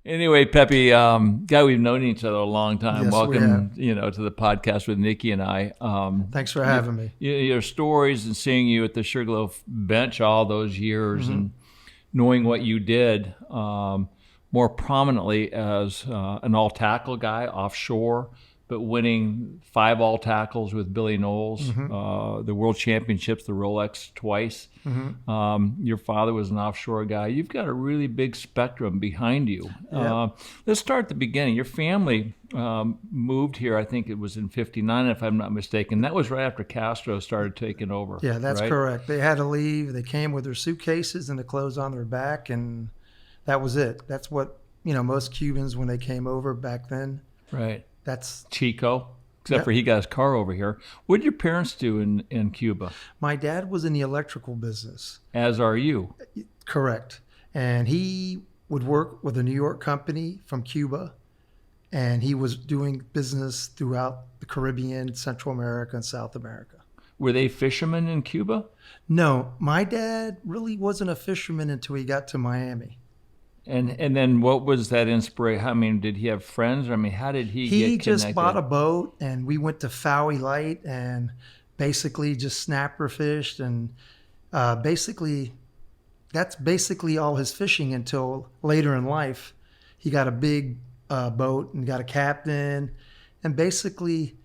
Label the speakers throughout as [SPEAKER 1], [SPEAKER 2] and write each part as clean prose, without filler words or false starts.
[SPEAKER 1] Anyway, Pepe, guy, we've known each other a long time.
[SPEAKER 2] Yes,
[SPEAKER 1] Welcome, to the podcast with Nikki and I.
[SPEAKER 2] Thanks for having me.
[SPEAKER 1] Your stories and seeing you at the Sugarloaf bench all those years and knowing what you did more prominently as an all-tackle guy offshore, but winning 5 all-tackles with Billy Knowles, the World Championships, the Rolex twice. Your father was an offshore guy. You've got a really big spectrum behind you.
[SPEAKER 2] Yep.
[SPEAKER 1] Let's start at the beginning. Your family moved here, I think it was in 59, if I'm not mistaken. That was right after Castro started taking over.
[SPEAKER 2] Yeah, that's
[SPEAKER 1] right?
[SPEAKER 2] correct. They had to leave. They came with their suitcases and the clothes on their back, and that was it. That's what, most Cubans, when they came over back then.
[SPEAKER 1] Right.
[SPEAKER 2] That's
[SPEAKER 1] Chico, except for he got his car over here. What did your parents do in Cuba?
[SPEAKER 2] My dad was in the electrical business.
[SPEAKER 1] As are you.
[SPEAKER 2] Correct. And he would work with a New York company from Cuba, and he was doing business throughout the Caribbean, Central America, and South America.
[SPEAKER 1] Were they fishermen in Cuba?
[SPEAKER 2] No, my dad really wasn't a fisherman until he got to Miami.
[SPEAKER 1] And then what was that inspiration? I mean, did he have friends? I mean, how did he get connected?
[SPEAKER 2] He just bought a boat, and we went to Fowey Light and basically just snapper fished. And that's basically all his fishing until later in life. He got a big boat and got a captain. And basically,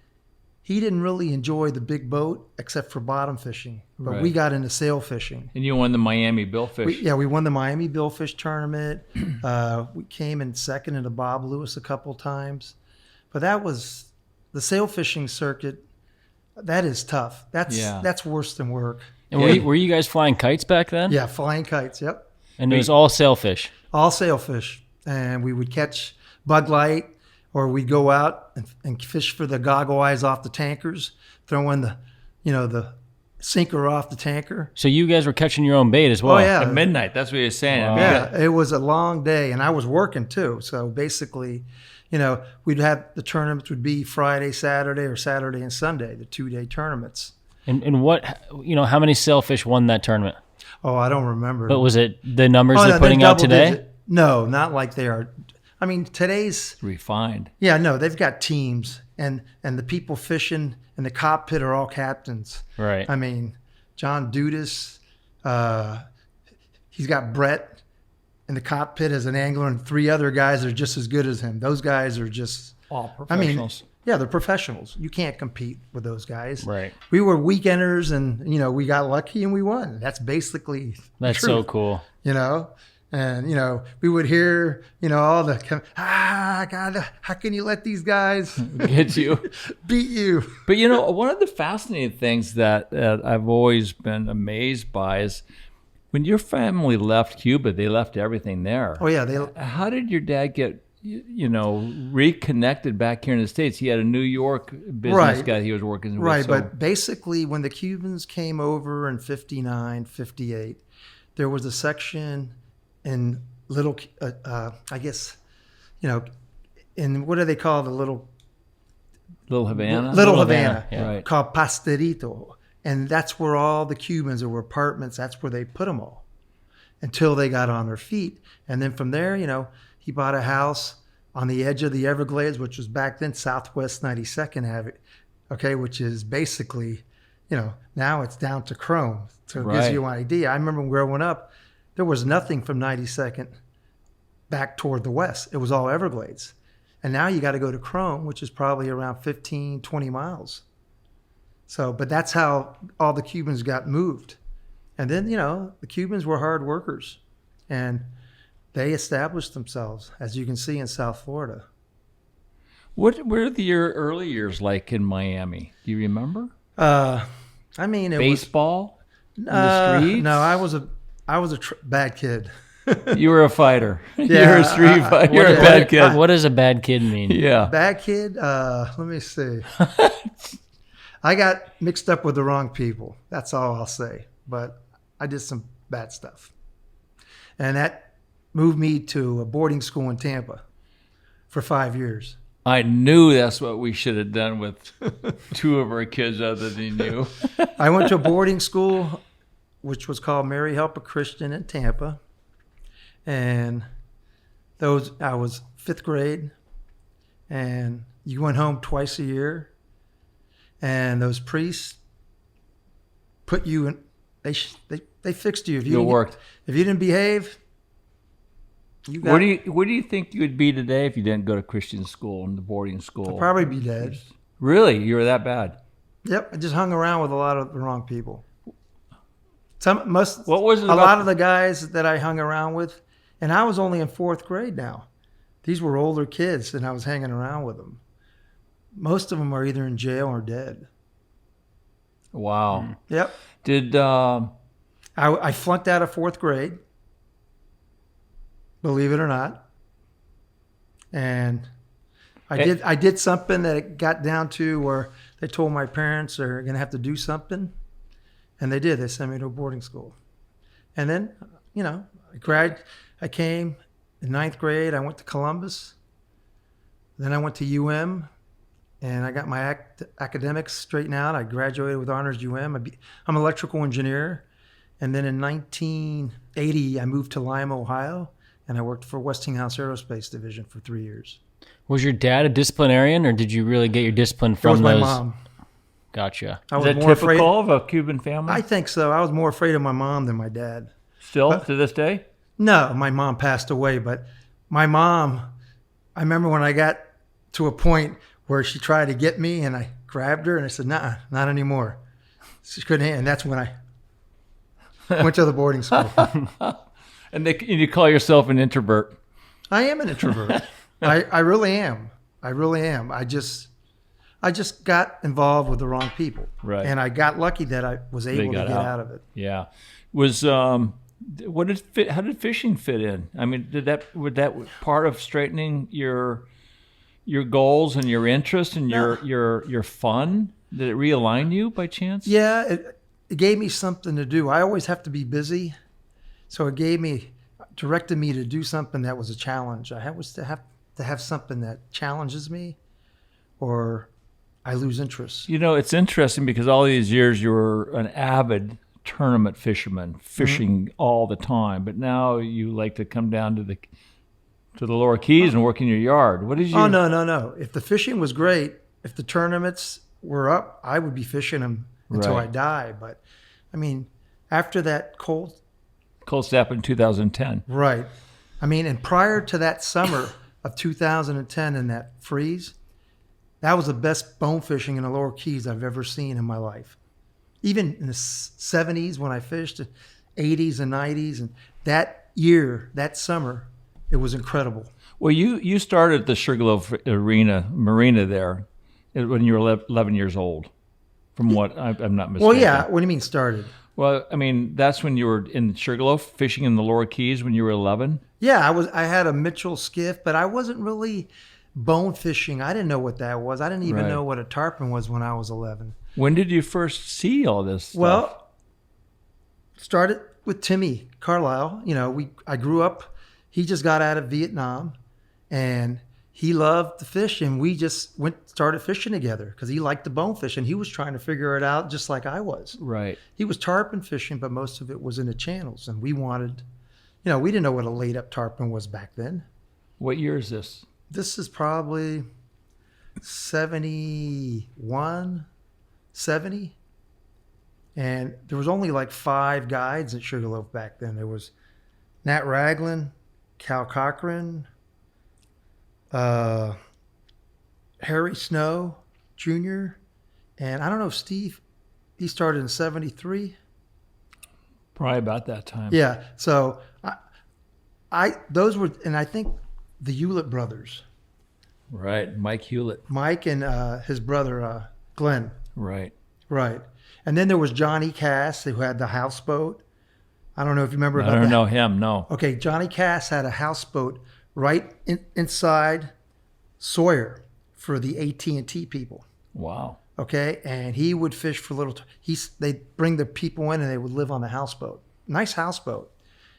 [SPEAKER 2] he didn't really enjoy the big boat except for bottom fishing. But we got into sail fishing.
[SPEAKER 1] And you won the Miami Billfish.
[SPEAKER 2] We won the Miami Billfish Tournament. We came in second in the Bob Lewis a couple times. But that was the sail fishing circuit. That is tough. That's worse than work.
[SPEAKER 3] And were you guys flying kites back then?
[SPEAKER 2] Yeah, flying kites, yep.
[SPEAKER 3] And it was all sailfish?
[SPEAKER 2] All sailfish. And we would catch bug light, or we'd go out and fish for the goggle eyes off the tankers, throw in the sinker off the tanker.
[SPEAKER 3] So you guys were catching your own bait as well?
[SPEAKER 2] Oh, yeah.
[SPEAKER 1] At midnight, that's what you're saying.
[SPEAKER 3] Wow.
[SPEAKER 2] Yeah, it was a long day, and I was working too. So basically, we'd have the tournaments would be Friday, Saturday, or Saturday and Sunday, the 2-day tournaments.
[SPEAKER 3] And what, how many sailfish won that tournament?
[SPEAKER 2] Oh, I don't remember.
[SPEAKER 3] But was it the numbers they're putting out today?
[SPEAKER 2] Digit. No, not like they are. I mean, today's
[SPEAKER 1] refined.
[SPEAKER 2] Yeah, no, they've got teams, and the people fishing in the cockpit are all captains.
[SPEAKER 3] Right.
[SPEAKER 2] I mean, John Dudas, he's got Brett in the cockpit as an angler, and 3 other guys are just as good as him. Those guys are just
[SPEAKER 1] all professionals.
[SPEAKER 2] Yeah, they're professionals. You can't compete with those guys.
[SPEAKER 3] Right.
[SPEAKER 2] We were weekenders, and we got lucky and we won. That's basically
[SPEAKER 3] that's
[SPEAKER 2] the truth,
[SPEAKER 3] so cool.
[SPEAKER 2] And, we would hear, all the, God, how can you let these guys
[SPEAKER 1] get you,
[SPEAKER 2] beat you?
[SPEAKER 1] But, one of the fascinating things that I've always been amazed by is when your family left Cuba, they left everything there.
[SPEAKER 2] Oh, yeah.
[SPEAKER 1] How did your dad get, reconnected back here in the States? He had a New York business guy he was working with.
[SPEAKER 2] Right, but basically when the Cubans came over in 59, 58, there was a section in little, I guess, in what do they call the little
[SPEAKER 1] Havana?
[SPEAKER 2] Little Havana,
[SPEAKER 3] yeah.
[SPEAKER 1] Right.
[SPEAKER 2] Called Pastorito. And that's where all the Cubans, there were apartments, that's where they put them all until they got on their feet. And then from there, he bought a house on the edge of the Everglades, which was back then Southwest 92nd Avenue, which is basically, now it's down to Chrome. So it gives you an idea. I remember growing up, there was nothing from 92nd back toward the west. It was all Everglades. And now you got to go to Chrome, which is probably around 15, 20 miles. So, but that's how all the Cubans got moved. And then, the Cubans were hard workers. And they established themselves, as you can see in South Florida.
[SPEAKER 1] What were your early years like in Miami? Do you remember?
[SPEAKER 2] It
[SPEAKER 1] baseball in the streets?
[SPEAKER 2] No, I was a bad kid.
[SPEAKER 1] You were a fighter.
[SPEAKER 2] Yeah,
[SPEAKER 1] You're a street fighter. You're a bad kid.
[SPEAKER 3] What does a bad kid mean?
[SPEAKER 1] Yeah.
[SPEAKER 2] Bad kid? Let me see. I got mixed up with the wrong people. That's all I'll say. But I did some bad stuff. And that moved me to a boarding school in Tampa for 5 years.
[SPEAKER 1] I knew that's what we should have done with 2 of our kids other than you.
[SPEAKER 2] I went to a boarding school, which was called Mary Helper Christian in Tampa. And I was 5th grade, and you went home twice a year, and those priests put you in. They fixed you.
[SPEAKER 1] You worked.
[SPEAKER 2] If you didn't behave, you got.
[SPEAKER 1] Where do you think you would be today if you didn't go to Christian school and the boarding school?
[SPEAKER 2] I'd probably be dead.
[SPEAKER 1] Really, you were that bad?
[SPEAKER 2] Yep, I just hung around with a lot of the wrong people. What was it? A lot of the guys that I hung around with, and I was only in 4th grade now. These were older kids, and I was hanging around with them. Most of them are either in jail or dead.
[SPEAKER 1] Wow.
[SPEAKER 2] Yep.
[SPEAKER 1] Did
[SPEAKER 2] I flunked out of 4th grade, believe it or not, and I did something that it got down to where they told my parents they're going to have to do something, and they did. They sent me to a boarding school, and then I came in 9th grade. I went to Columbus, then I went to UM. And I got my academics straightened out. I graduated with honors UM. I'm an electrical engineer. And then in 1980, I moved to Lima, Ohio, and I worked for Westinghouse Aerospace Division for 3 years.
[SPEAKER 3] Was your dad a disciplinarian, or did you really get your discipline from
[SPEAKER 2] my mom.
[SPEAKER 3] Gotcha.
[SPEAKER 1] Is that typical of a Cuban family?
[SPEAKER 2] I think so. I was more afraid of my mom than my dad.
[SPEAKER 1] Still to this day?
[SPEAKER 2] No, my mom passed away. But my mom, I remember when I got to a point where she tried to get me, and I grabbed her, and I said, "Nah, not anymore." She couldn't, and that's when I went to the boarding school.
[SPEAKER 1] And you call yourself an introvert?
[SPEAKER 2] I am an introvert. I really am. I really am. I just got involved with the wrong people,
[SPEAKER 1] right?
[SPEAKER 2] And I got lucky that I was able to get out of it.
[SPEAKER 1] Yeah. How did fishing fit in? I mean, would that part of straightening your goals and your interest and your fun? Did it realign you by chance?
[SPEAKER 2] Yeah, it gave me something to do. I always have to be busy, so it directed me to do something that was a challenge. I was to have something that challenges me, or I lose interest.
[SPEAKER 1] It's interesting because all these years you were an avid tournament fisherman, fishing all the time, but now you like to come down to the Lower Keys and work in your yard. What did you?
[SPEAKER 2] Oh, no. If the fishing was great, if the tournaments were up, I would be fishing them until I die. But, I mean, after that cold
[SPEAKER 1] snap in 2010.
[SPEAKER 2] Right. I mean, and prior to that summer of 2010 and that freeze, that was the best bone fishing in the Lower Keys I've ever seen in my life. Even in the 70s when I fished, 80s and 90s, and that year, that summer, it was incredible.
[SPEAKER 1] Well, you started the Sugarloaf marina there when you were 11 years old, from what I'm not mistaken.
[SPEAKER 2] Well, yeah. What do you mean started?
[SPEAKER 1] Well, I mean, that's when you were in Sugarloaf fishing in the Lower Keys when you were 11?
[SPEAKER 2] Yeah, I had a Mitchel skiff, but I wasn't really bone fishing. I didn't know what that was. I didn't even know what a tarpon was when I was 11.
[SPEAKER 1] When did you first see all this stuff?
[SPEAKER 2] Well, started with Timmy Carlile. I grew up. He just got out of Vietnam, and he loved to fish, and we just started fishing together because he liked the bone fish, and he was trying to figure it out just like I was.
[SPEAKER 1] Right.
[SPEAKER 2] He was tarpon fishing, but most of it was in the channels, and we wanted, we didn't know what a laid-up tarpon was back then.
[SPEAKER 1] What year is this?
[SPEAKER 2] This is probably 71, 70. And there was only like 5 guides at Sugarloaf back then. There was Nat Raglan, Cal Cochran, Harry Snow Jr., and I don't know if Steve, he started in 73.
[SPEAKER 1] Probably about that time.
[SPEAKER 2] Yeah. So those were, and I think the Hewlett brothers.
[SPEAKER 1] Right. Mike Hewlett.
[SPEAKER 2] Mike and his brother, Glenn.
[SPEAKER 1] Right.
[SPEAKER 2] Right. And then there was Johnny Cass, who had the houseboat. I don't know if you remember about that.
[SPEAKER 1] I don't know him, no.
[SPEAKER 2] Okay, Johnny Cass had a houseboat right inside Sawyer for the AT&T people.
[SPEAKER 1] Wow.
[SPEAKER 2] Okay, and he would fish for they'd bring the people in and they would live on the houseboat. Nice houseboat.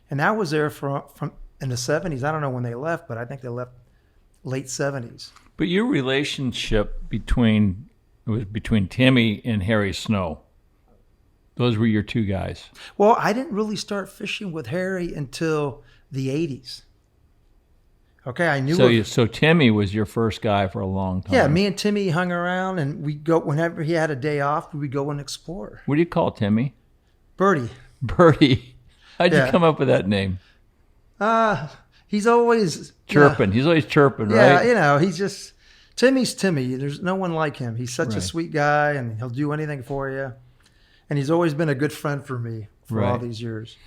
[SPEAKER 2] And that was there from in the 70s. I don't know when they left, but I think they left late 70s.
[SPEAKER 1] But your relationship between Timmy and Harry Snow, those were your two guys.
[SPEAKER 2] Well, I didn't really start fishing with Harry until the 80s. Okay, I knew.
[SPEAKER 1] So Timmy was your first guy for a long time.
[SPEAKER 2] Yeah, me and Timmy hung around, and we'd go whenever he had a day off. We'd go and explore.
[SPEAKER 1] What do you call Timmy?
[SPEAKER 2] Birdie.
[SPEAKER 1] Birdie. How'd you
[SPEAKER 2] Yeah.
[SPEAKER 1] come up with that name?
[SPEAKER 2] He's always
[SPEAKER 1] Chirping. He's always chirping,
[SPEAKER 2] Yeah,
[SPEAKER 1] right?
[SPEAKER 2] he's just Timmy's Timmy. There's no one like him. He's such a
[SPEAKER 1] Right.
[SPEAKER 2] sweet guy, and he'll do anything for you. And he's always been a good friend for me for all
[SPEAKER 1] Right.
[SPEAKER 2] these years.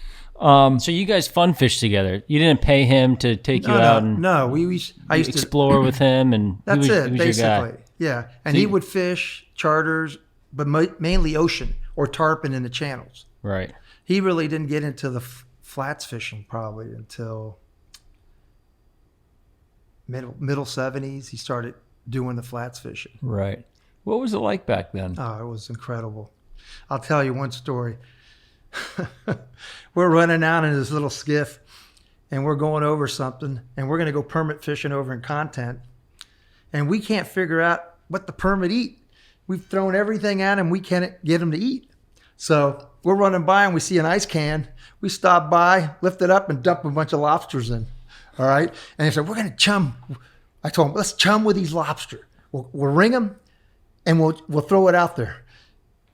[SPEAKER 3] So you guys fun fish together. You didn't pay him to take you out and
[SPEAKER 2] No, I used to
[SPEAKER 3] explore with him, and
[SPEAKER 2] That's
[SPEAKER 3] he was,
[SPEAKER 2] it,
[SPEAKER 3] he was your
[SPEAKER 2] basically.
[SPEAKER 3] guy.
[SPEAKER 2] Yeah, and
[SPEAKER 3] So
[SPEAKER 2] he
[SPEAKER 3] you-
[SPEAKER 2] would fish charters, but mainly ocean or tarpon in the channels.
[SPEAKER 3] Right.
[SPEAKER 2] He really didn't get into the flats fishing probably until middle 70s. He started doing the flats fishing.
[SPEAKER 1] Right. What was it like back then?
[SPEAKER 2] Oh, it was incredible. I'll tell you one story. We're running out in this little skiff, and we're going over something, and we're going to go permit fishing over in Content, and we can't figure out what the permit eat. We've thrown everything at him. We can't get him to eat. So we're running by, and we see an ice can. We stop by, lift it up, and dump a bunch of lobsters in. All right? And he said, we're going to chum. I told him, let's chum with these lobster. We'll ring them, and we'll throw it out there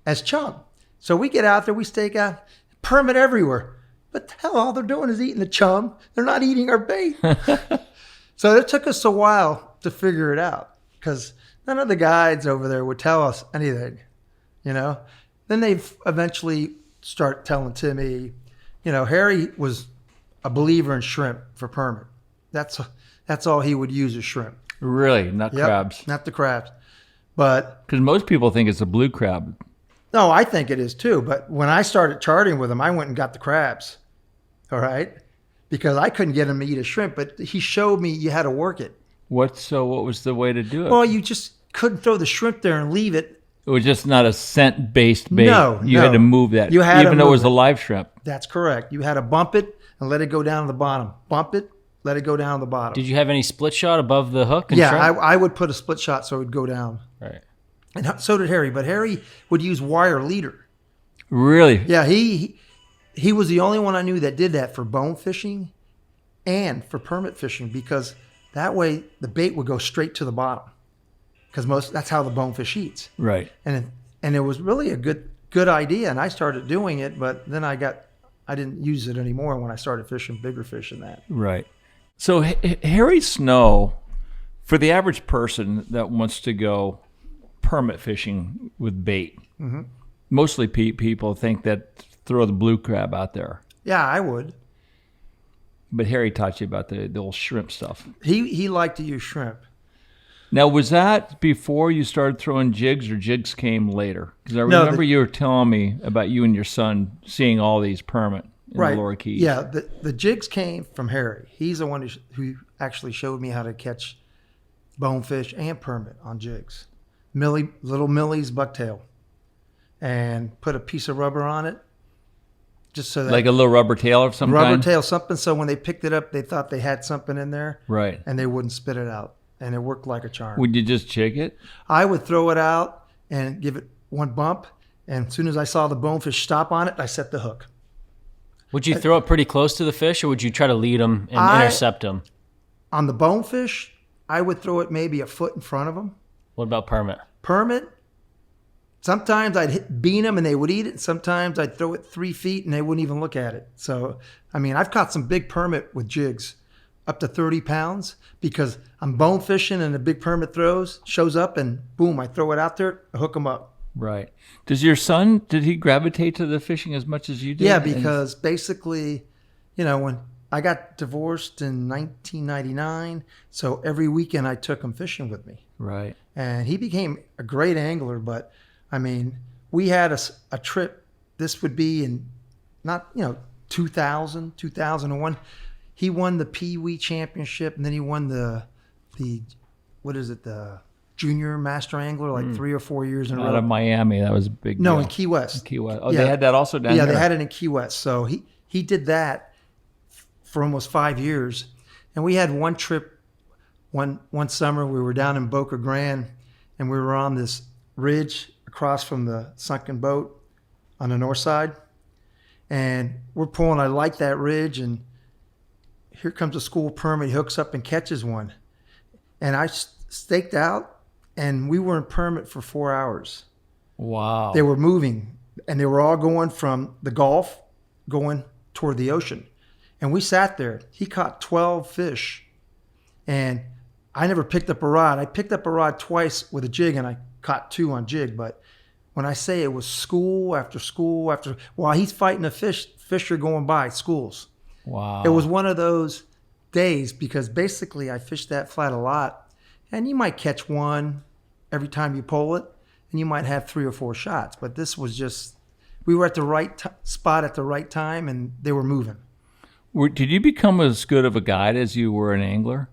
[SPEAKER 2] as chum. So we get out there, we stake out, permit everywhere. But the hell, all they're doing is eating the chum. They're not eating our bait. So it took us a while to figure it out because none of the guides over there would tell us anything, Then they eventually start telling Timmy, Harry was a believer in shrimp for permit. That's all he would use is shrimp.
[SPEAKER 1] Really? Not
[SPEAKER 2] Yep,
[SPEAKER 1] crabs?
[SPEAKER 2] not the crabs. But
[SPEAKER 1] Because most people think it's a blue crab.
[SPEAKER 2] no, I think it is too. But when I started charting with him, I went and got the crabs. All right? Because I couldn't get him to eat a shrimp, but he showed me you had to work it.
[SPEAKER 1] What was the way to do it?
[SPEAKER 2] Well, you just couldn't throw the shrimp there and leave it.
[SPEAKER 1] It was just not a scent-based bait.
[SPEAKER 2] No,
[SPEAKER 1] You
[SPEAKER 2] no.
[SPEAKER 1] had to move that,
[SPEAKER 2] You had to
[SPEAKER 1] even though it
[SPEAKER 2] move
[SPEAKER 1] was a
[SPEAKER 2] it.
[SPEAKER 1] live shrimp.
[SPEAKER 2] That's correct. You had to bump it and let it go down to the bottom. Bump it, let it go down to the bottom.
[SPEAKER 3] Did you have any split shot above the hook? And
[SPEAKER 2] Yeah,
[SPEAKER 3] shrimp?
[SPEAKER 2] I would put a split shot so it would go down.
[SPEAKER 3] Right.
[SPEAKER 2] And so did Harry. But Harry would use wire leader.
[SPEAKER 1] Really?
[SPEAKER 2] Yeah, he was the only one I knew that did that for bone fishing and for permit fishing because that way the bait would go straight to the bottom because that's how the bonefish eats.
[SPEAKER 1] Right.
[SPEAKER 2] And it was really a good idea, and I started doing it, but then I didn't use it anymore when I started fishing bigger fish than that.
[SPEAKER 1] Right. So Harry Snow, for the average person that wants to go permit fishing with bait, mostly people think that throw the blue crab out there.
[SPEAKER 2] Yeah, I would.
[SPEAKER 1] But Harry taught you about the old shrimp stuff.
[SPEAKER 2] He liked to use shrimp.
[SPEAKER 1] Now, was that before you started throwing jigs or jigs came later? Because I
[SPEAKER 2] No,
[SPEAKER 1] remember you were telling me about you and your son seeing all these permit in the lower keys.
[SPEAKER 2] Yeah, the jigs came from Harry. He's the one who actually showed me how to catch bonefish and permit on jigs. Little Millie's bucktail. And put a piece of rubber on it. Just so that
[SPEAKER 1] Like a little rubber tail of some
[SPEAKER 2] rubber
[SPEAKER 1] kind?
[SPEAKER 2] tail, something so when they picked it up, they thought they had something in there.
[SPEAKER 1] Right.
[SPEAKER 2] And they wouldn't spit it out. And it worked like a charm.
[SPEAKER 1] Would you just jig it?
[SPEAKER 2] I would throw it out and give it one bump. And as soon as I saw the bonefish stop on it, I set the hook.
[SPEAKER 3] Would you throw it pretty close to the fish, or would you try to lead them and intercept them?
[SPEAKER 2] On the bonefish, I would throw it maybe a foot in front of them.
[SPEAKER 3] What about permit?
[SPEAKER 2] Permit, sometimes I'd bean them and they would eat it. Sometimes I'd throw it 3 feet and they wouldn't even look at it. So, I mean, I've caught some big permit with jigs, up to 30 pounds, because I'm bone fishing and the big permit shows up and boom, I throw it out there, I hook them up.
[SPEAKER 1] Right. Does your son, did he gravitate to the fishing as much as you did?
[SPEAKER 2] Yeah, because basically, when I got divorced in 1999, so every weekend I took him fishing with me.
[SPEAKER 1] Right.
[SPEAKER 2] And he became a great angler, but I mean, we had a trip. This would be in 2000, 2001. He won the Pee Wee Championship, and then he won the Junior Master Angler like 3 or 4 years in a row.
[SPEAKER 1] Out of Miami, that was a big
[SPEAKER 2] No,
[SPEAKER 1] deal.
[SPEAKER 2] in Key West.
[SPEAKER 1] Key West. Oh,
[SPEAKER 2] Yeah.
[SPEAKER 1] they had that also down
[SPEAKER 2] Yeah,
[SPEAKER 1] there?
[SPEAKER 2] they had it in Key West. So he did that for almost 5 years. And we had one trip, one summer, we were down in Boca Grande, and we were on this ridge across from the sunken boat on the north side. And we're pulling, I like that ridge, and here comes a school permit. He hooks up and catches one. And I staked out, and we were in permit for 4 hours.
[SPEAKER 1] Wow.
[SPEAKER 2] They were moving, and they were all going from the Gulf going toward the ocean. And we sat there. He caught 12 fish, and I never picked up a rod. I picked up a rod twice with a jig, and I caught 2 on jig. But when I say it was school after school after, while he's fighting a fish are going by, schools.
[SPEAKER 1] Wow.
[SPEAKER 2] It was one of those days because basically I fished that flat a lot, and you might catch one every time you pull it, and you might have 3 or 4 shots. But this was just, we were at the right spot at the right time, and they were moving.
[SPEAKER 1] Did you become as good of a guide as you were an angler?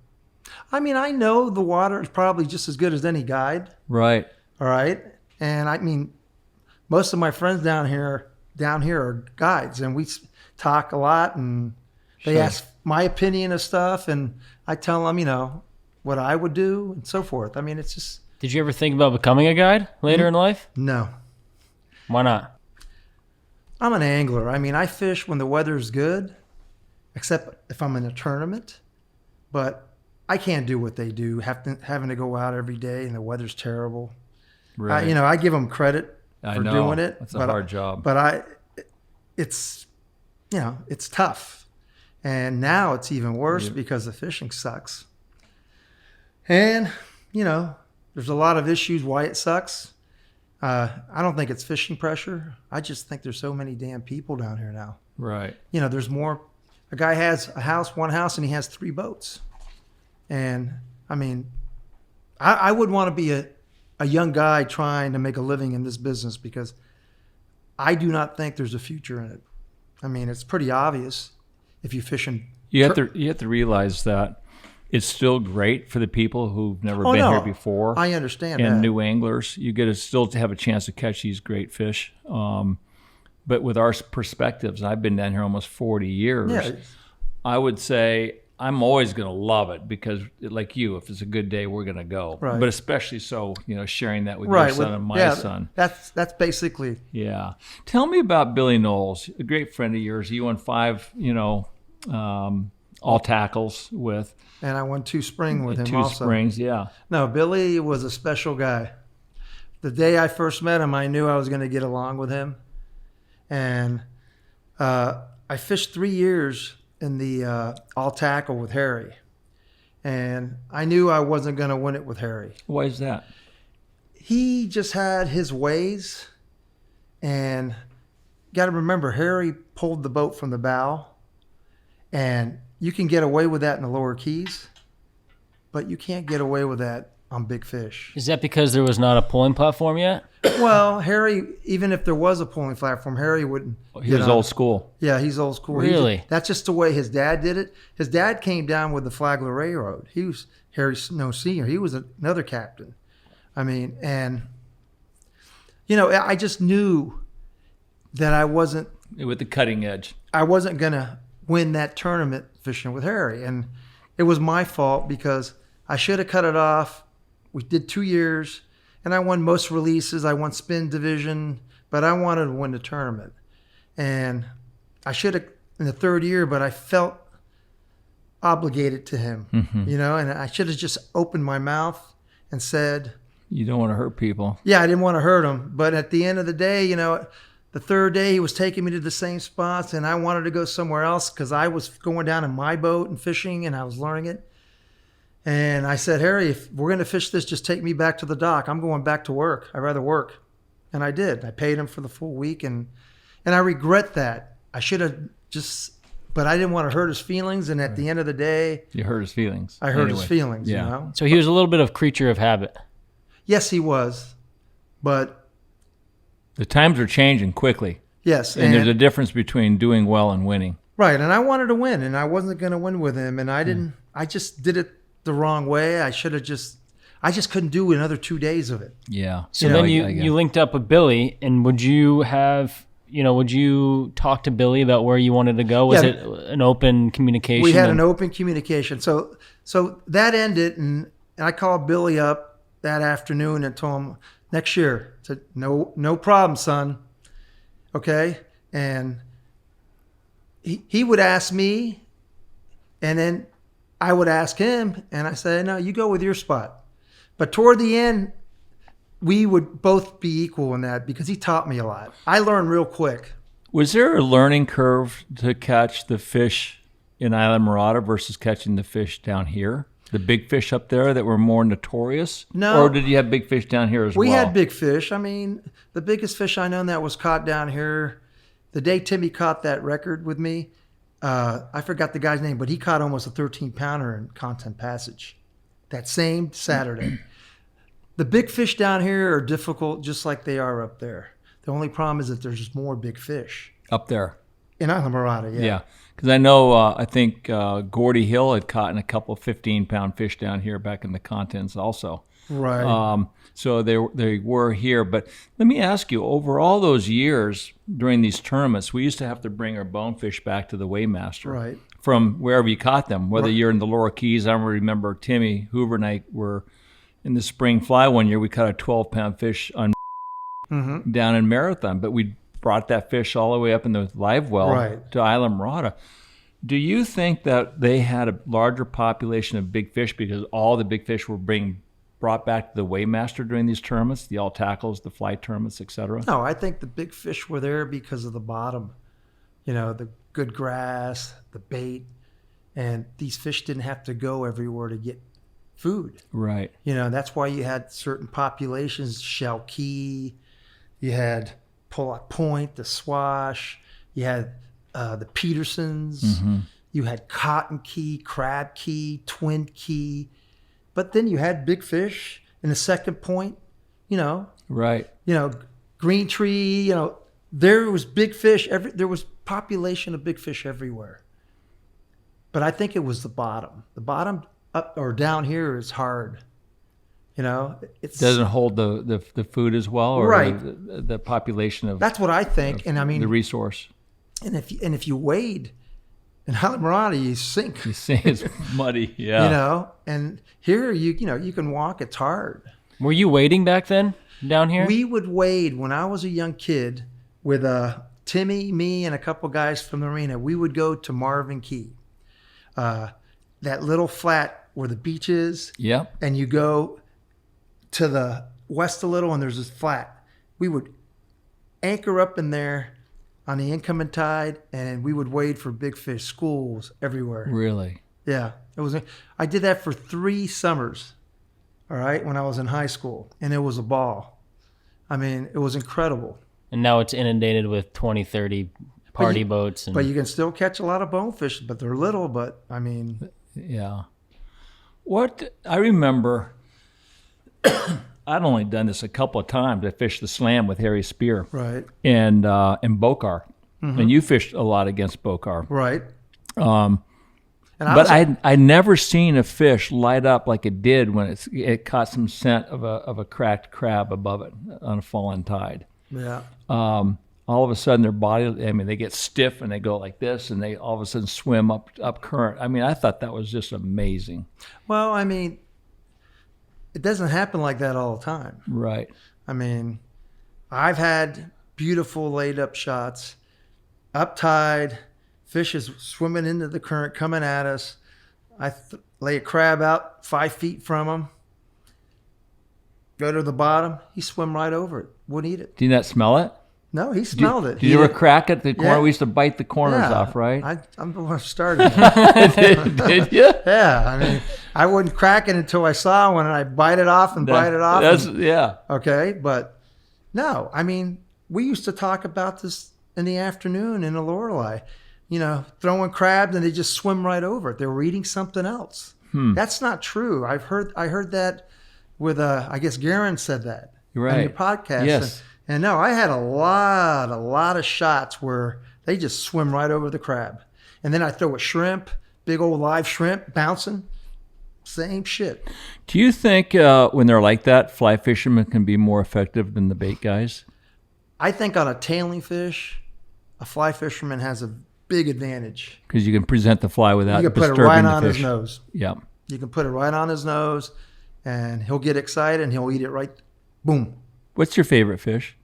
[SPEAKER 2] I mean, I know the water is probably just as good as any guide.
[SPEAKER 1] Right.
[SPEAKER 2] All right. And I mean, most of my friends down here are guides, and we talk a lot, and they ask my opinion of stuff, and I tell them, what I would do and so forth. I mean, it's just.
[SPEAKER 3] Did you ever think about becoming a guide later in life?
[SPEAKER 2] No.
[SPEAKER 3] Why not?
[SPEAKER 2] I'm an angler. I mean, I fish when the weather's good, except if I'm in a tournament, but I can't do what they do, having to go out every day and the weather's terrible.
[SPEAKER 1] Right.
[SPEAKER 2] I give them credit for doing it.
[SPEAKER 1] It's a hard job.
[SPEAKER 2] But it's tough. And now it's even worse because the fishing sucks. And, there's a lot of issues why it sucks. I don't think it's fishing pressure. I just think there's so many damn people down here now.
[SPEAKER 1] Right.
[SPEAKER 2] There's more. A guy has one house, and he has 3 boats. And, I mean, I would want to be a young guy trying to make a living in this business because I do not think there's a future in it. I mean, it's pretty obvious if you fish in.
[SPEAKER 1] You have to realize that it's still great for the people who've never been here before.
[SPEAKER 2] I understand
[SPEAKER 1] and
[SPEAKER 2] that.
[SPEAKER 1] New anglers, you get to still have a chance to catch these great fish. But with our perspectives, I've been down here almost 40 years. I would say I'm always going to love it because, like you, if it's a good day, we're going to go.
[SPEAKER 2] Right.
[SPEAKER 1] But especially so, sharing that with your son and my son.
[SPEAKER 2] That's basically.
[SPEAKER 1] Yeah. Tell me about Billy Knowles, a great friend of yours. You won 5, all tackles with.
[SPEAKER 2] And I won 2 spring with him
[SPEAKER 1] 2
[SPEAKER 2] also.
[SPEAKER 1] springs, yeah.
[SPEAKER 2] No, Billy was a special guy. The day I first met him, I knew I was going to get along with him. And I fished 3 years in the All Tackle with Harry. And I knew I wasn't going to win it with Harry.
[SPEAKER 1] Why is that?
[SPEAKER 2] He just had his ways. And got to remember, Harry pulled the boat from the bow. And you can get away with that in the lower keys, but you can't get away with that on big fish.
[SPEAKER 3] Is that because there was not a pulling platform yet?
[SPEAKER 2] Well, Harry, even if there was a pulling platform, Harry wouldn't.
[SPEAKER 1] He was old school.
[SPEAKER 2] Yeah, he's old school.
[SPEAKER 3] Really?
[SPEAKER 2] That's just the way his dad did it. His dad came down with the Flagler Railroad. He was Harry Snow Sr. He was another captain. I mean, and, I just knew that I wasn't.
[SPEAKER 1] With the cutting edge.
[SPEAKER 2] I wasn't going to win that tournament fishing with Harry. And it was my fault because I should have cut it off. We did 2 years, and I won most releases. I won spin division, but I wanted to win the tournament. And I should have in the 3rd year, but I felt obligated to him, and I should have just opened my mouth and said.
[SPEAKER 1] You don't want to hurt people.
[SPEAKER 2] Yeah, I didn't want to hurt him. But at the end of the day, the 3rd day, he was taking me to the same spots, and I wanted to go somewhere else because I was going down in my boat and fishing, and I was learning it. And I said, Harry, if we're going to fish this, just take me back to the dock. I'm going back to work. I'd rather work. And I did. I paid him for the full week, and I regret that. I should have but I didn't want to hurt his feelings, and at the end of the day.
[SPEAKER 1] You hurt his feelings.
[SPEAKER 2] I hurt his feelings,
[SPEAKER 3] So he was a little bit of creature of habit.
[SPEAKER 2] Yes, he was. But.
[SPEAKER 1] The times are changing quickly.
[SPEAKER 2] Yes.
[SPEAKER 1] And there's a difference between doing well and winning.
[SPEAKER 2] Right. And I wanted to win, and I wasn't going to win with him. And I didn't. I just did it the wrong way. I just couldn't do another 2 days of it.
[SPEAKER 1] Yeah.
[SPEAKER 3] So then you linked up with Billy, and would you talk to Billy about where you wanted to go? Was it an open communication?
[SPEAKER 2] We had an open communication. So that ended, and I called Billy up that afternoon and told him, next year. I said, no problem, son. Okay? And he would ask me And then I would ask him, and I said, no, you go with your spot. But toward the end, we would both be equal in that because he taught me a lot. I learned real quick.
[SPEAKER 1] Was there a learning curve to catch the fish in Island Mirada versus catching the fish down here? The big fish up there that were more notorious?
[SPEAKER 2] No.
[SPEAKER 1] Or did you have big fish down here as well?
[SPEAKER 2] We had big fish. I mean, the biggest fish I know that was caught down here, the day Timmy caught that record with me, I forgot the guy's name, but he caught almost a 13-pounder in Content Passage that same Saturday. The big fish down here are difficult just like they are up there. The only problem is that there's just more big fish.
[SPEAKER 1] Up there.
[SPEAKER 2] In Island Mirada, yeah.
[SPEAKER 1] Yeah. Because I know, I think Gordy Hill had caught a couple of 15-pound fish down here back in the Contents also.
[SPEAKER 2] Right.
[SPEAKER 1] So they were here. But let me ask you, over all those years during these tournaments, we used to have to bring our bonefish back to the weighmaster.
[SPEAKER 2] Right.
[SPEAKER 1] From wherever you caught them, whether
[SPEAKER 2] Right.
[SPEAKER 1] you're in the Lower Keys. I remember Timmy Hoover and I were in the spring fly one year. We caught a 12-pound fish on down in Marathon, but we brought that fish all the way up in the live well
[SPEAKER 2] Right.
[SPEAKER 1] to Island Mirada. Do you think that they had a larger population of big fish because all the big fish were being brought back to the weighmaster during these tournaments, the all tackles, the fly tournaments, etc.?
[SPEAKER 2] No, I think the big fish were there because of the bottom. You know, the good grass, the bait, and these fish didn't have to go everywhere to get food.
[SPEAKER 1] Right.
[SPEAKER 2] You know, that's why you had certain populations, Shell Key, you had Pollock Point, the Swash, you had the Petersons, you had Cotton Key, Crab Key, Twin Key, but then you had big fish in the second point, you know.
[SPEAKER 1] Right.
[SPEAKER 2] You know, Green Tree, you know, there was big fish, there was population of big fish everywhere. But I think it was the bottom. The bottom up or down here is hard. You know, it
[SPEAKER 1] doesn't hold the food as well, or
[SPEAKER 2] right.
[SPEAKER 1] the population of
[SPEAKER 2] that's what I think. And I mean
[SPEAKER 1] the resource.
[SPEAKER 2] And if you wade in Island Mirada, you sink.
[SPEAKER 1] You see, it's muddy, yeah.
[SPEAKER 2] You know, and here you can walk. It's hard.
[SPEAKER 3] Were you wading back then down here?
[SPEAKER 2] We would wade when I was a young kid with Timmy, me, and a couple guys from the arena. We would go to Marvin Key, that little flat where the beach is.
[SPEAKER 1] Yep.
[SPEAKER 2] And you go to the west a little, and there's this flat. We would anchor up in there on the incoming tide, and we would wade for big fish, schools everywhere.
[SPEAKER 1] Really?
[SPEAKER 2] Yeah. I did that for 3 summers, all right, when I was in high school, and it was a ball. I mean, it was incredible.
[SPEAKER 3] And now it's inundated with 20, 30 party boats.
[SPEAKER 2] But you can still catch a lot of bonefish, but they're little, but I mean.
[SPEAKER 1] Yeah. What I remember, I'd only done this a couple of times. I fished the Slam with Harry Spear.
[SPEAKER 2] Right.
[SPEAKER 1] And Bokar. And you fished a lot against Bokar.
[SPEAKER 2] Right.
[SPEAKER 1] But I'd never seen a fish light up like it did when it caught some scent of a cracked crab above it on a fallen tide.
[SPEAKER 2] Yeah.
[SPEAKER 1] All of a sudden their body, I mean, they get stiff and they go like this and they all of a sudden swim up current. I mean, I thought that was just amazing.
[SPEAKER 2] Well, I mean, it doesn't happen like that all the time.
[SPEAKER 1] Right.
[SPEAKER 2] I mean, I've had beautiful laid up shots, up tide, fish is swimming into the current, coming at us. I lay a crab out 5 feet from him, go to the bottom, he swim right over it, wouldn't eat it.
[SPEAKER 1] Do you not smell it?
[SPEAKER 2] No, he smelled it.
[SPEAKER 1] Did you ever crack at the corner?
[SPEAKER 2] Yeah.
[SPEAKER 1] We used to bite the corners off, right?
[SPEAKER 2] I'm the one who started it.
[SPEAKER 1] Did you?
[SPEAKER 2] Yeah, I mean, I wouldn't crack it until I saw one, and I bite it off and bite it off.
[SPEAKER 1] Yeah.
[SPEAKER 2] Okay, but no, I mean, we used to talk about this in the afternoon in the Lorelei, you know, throwing crabs and they just swim right over it. They were eating something else. That's not true. I heard that with, I guess Garen said that
[SPEAKER 1] Right.
[SPEAKER 2] on your podcast.
[SPEAKER 1] Yes.
[SPEAKER 2] And no, I had a lot of shots where they just swim right over the crab. And then I throw a shrimp, big old live shrimp bouncing. Same shit.
[SPEAKER 1] Do you think when they're like that, fly fishermen can be more effective than the bait guys?
[SPEAKER 2] I think on a tailing fish, a fly fisherman has a big advantage.
[SPEAKER 1] Because you can present the fly without
[SPEAKER 2] You can put it
[SPEAKER 1] disturbing
[SPEAKER 2] right
[SPEAKER 1] the
[SPEAKER 2] on
[SPEAKER 1] fish.
[SPEAKER 2] his nose.
[SPEAKER 1] Yeah.
[SPEAKER 2] You can put it right on his nose, and he'll get excited, and he'll eat it right. Boom.
[SPEAKER 1] What's your favorite fish?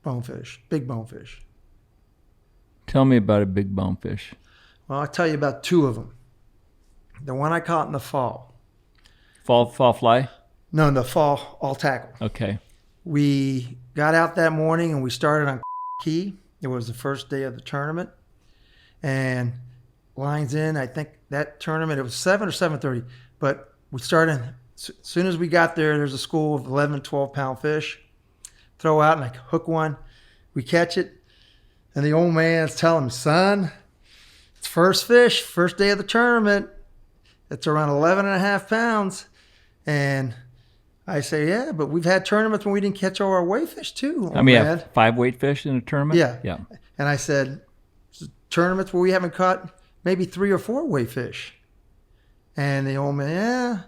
[SPEAKER 2] Bonefish. Big bonefish.
[SPEAKER 1] Tell me about a big bonefish.
[SPEAKER 2] Well, I'll tell you about two of them. The one I caught in the fall.
[SPEAKER 1] Fall fly?
[SPEAKER 2] No, in the fall, all tackle.
[SPEAKER 1] Okay.
[SPEAKER 2] We got out that morning and we started on Key. It was the first day of the tournament. And lines in, I think that tournament, it was 7 or 7:30. But we started, as soon as we got there, there's a school of 11, 12-pound fish. Throw out and I hook one. We catch it. And the old man's telling me, son, it's first fish, first day of the tournament. It's around 11 and a half pounds. And I say, yeah, but we've had tournaments when we didn't catch all our weight fish too.
[SPEAKER 1] I mean, you have 5 weight fish in a tournament?
[SPEAKER 2] Yeah.
[SPEAKER 1] Yeah.
[SPEAKER 2] And I said, tournaments where we haven't caught maybe 3 or 4 weight fish. And the old man, yeah.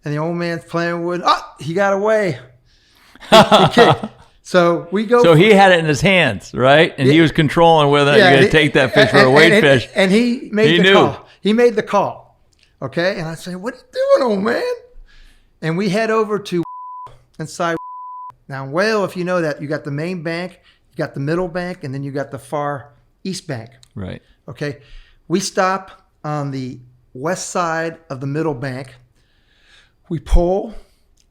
[SPEAKER 2] And the old man's playing with, he got away. He kicked. So we go.
[SPEAKER 1] So he had it in his hands, right? And he was controlling whether you're going to take that fish for a weight fish.
[SPEAKER 2] And he made the call. He made the call. Okay. And I say, what are you doing, old man? And we head over to inside. Now, in Whale, if you know that, you got the main bank, you got the middle bank, and then you got the far east bank.
[SPEAKER 1] Right.
[SPEAKER 2] Okay. We stop on the west side of the middle bank. We pull,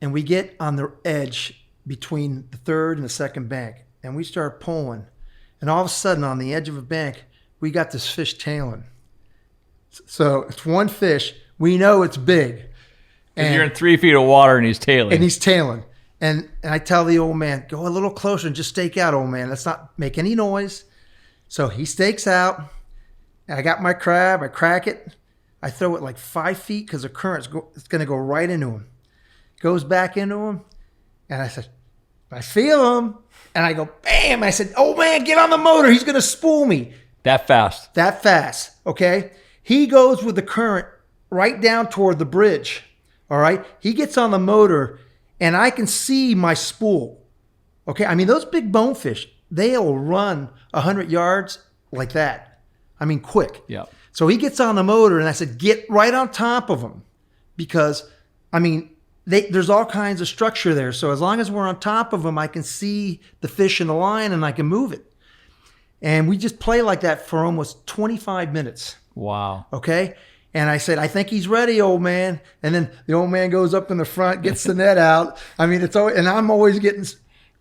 [SPEAKER 2] and we get on the edge between the third and the second bank. And we start pulling. And all of a sudden, on the edge of a bank, we got this fish tailing. So it's one fish. We know it's big.
[SPEAKER 1] And you're in 3 feet of water and he's tailing.
[SPEAKER 2] And I tell the old man, go a little closer and just stake out, old man. Let's not make any noise. So he stakes out. And I got my crab. I crack it. I throw it like 5 feet because the current's it's going to go right into him. Goes back into him. And I said, I feel him. And I go, bam. I said, old man, get on the motor. He's going to spool me.
[SPEAKER 1] That fast.
[SPEAKER 2] That fast. Okay. He goes with the current right down toward the bridge. All right. He gets on the motor and I can see my spool. Okay. I mean, those big bonefish, they'll run 100 yards like that. I mean, quick.
[SPEAKER 1] Yeah.
[SPEAKER 2] So he gets on the motor and I said, get right on top of him because, I mean, there's all kinds of structure there. So as long as we're on top of him, I can see the fish in the line and I can move it. And we just play like that for almost 25 minutes.
[SPEAKER 1] Wow.
[SPEAKER 2] Okay. And I said, I think he's ready, old man. And then the old man goes up in the front, gets the net out. I mean, it's always, and I'm always getting,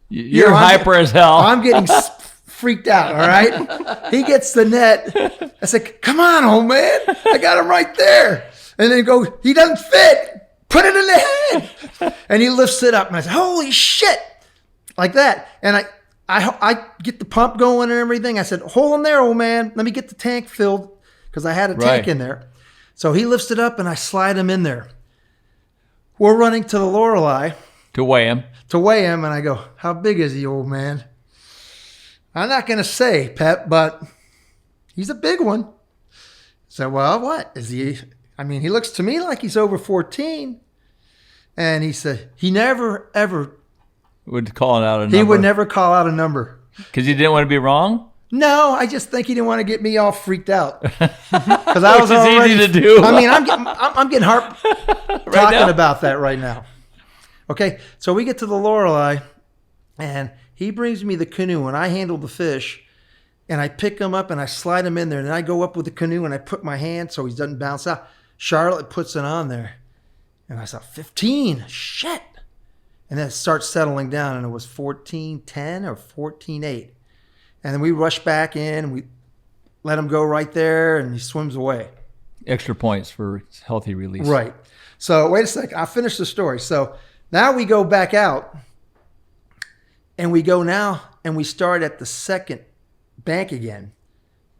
[SPEAKER 1] you're hyper as hell.
[SPEAKER 2] I'm getting freaked out. All right. He gets the net. I said, come on, old man. I got him right there. And then he doesn't fit. Put it in the head. And he lifts it up. And I said, holy shit. Like that. And I get the pump going and everything. I said, hold him there, old man. Let me get the tank filled because I had a tank in there. So he lifts it up and I slide him in there. We're running to the Lorelei.
[SPEAKER 1] To weigh him.
[SPEAKER 2] And I go, how big is he, old man? I'm not going to say, Pep, but he's a big one. So, well, what? Is he? I mean, he looks to me like he's over 14. And he said, he never, ever.
[SPEAKER 1] Would call it out a number.
[SPEAKER 2] He would never call out a number.
[SPEAKER 1] Because he didn't want to be wrong?
[SPEAKER 2] No, I just think he didn't want to get me all freaked out. Because I was already,
[SPEAKER 1] easy to do.
[SPEAKER 2] I mean, I'm getting talking about that right now. Okay, so we get to the Lorelei, and he brings me the canoe, and I handle the fish, and I pick him up, and I slide him in there, and I go up with the canoe, and I put my hand so he doesn't bounce out. Charlotte puts it on there, and I saw 15. Shit. And then it starts settling down, and it was 14.10 or 14.8. And then we rush back in, and we let him go right there, and he swims away.
[SPEAKER 1] Extra points for healthy release.
[SPEAKER 2] Right. So wait a second. I'll finish the story. So now we go back out, and we go now, and we start at the second bank again,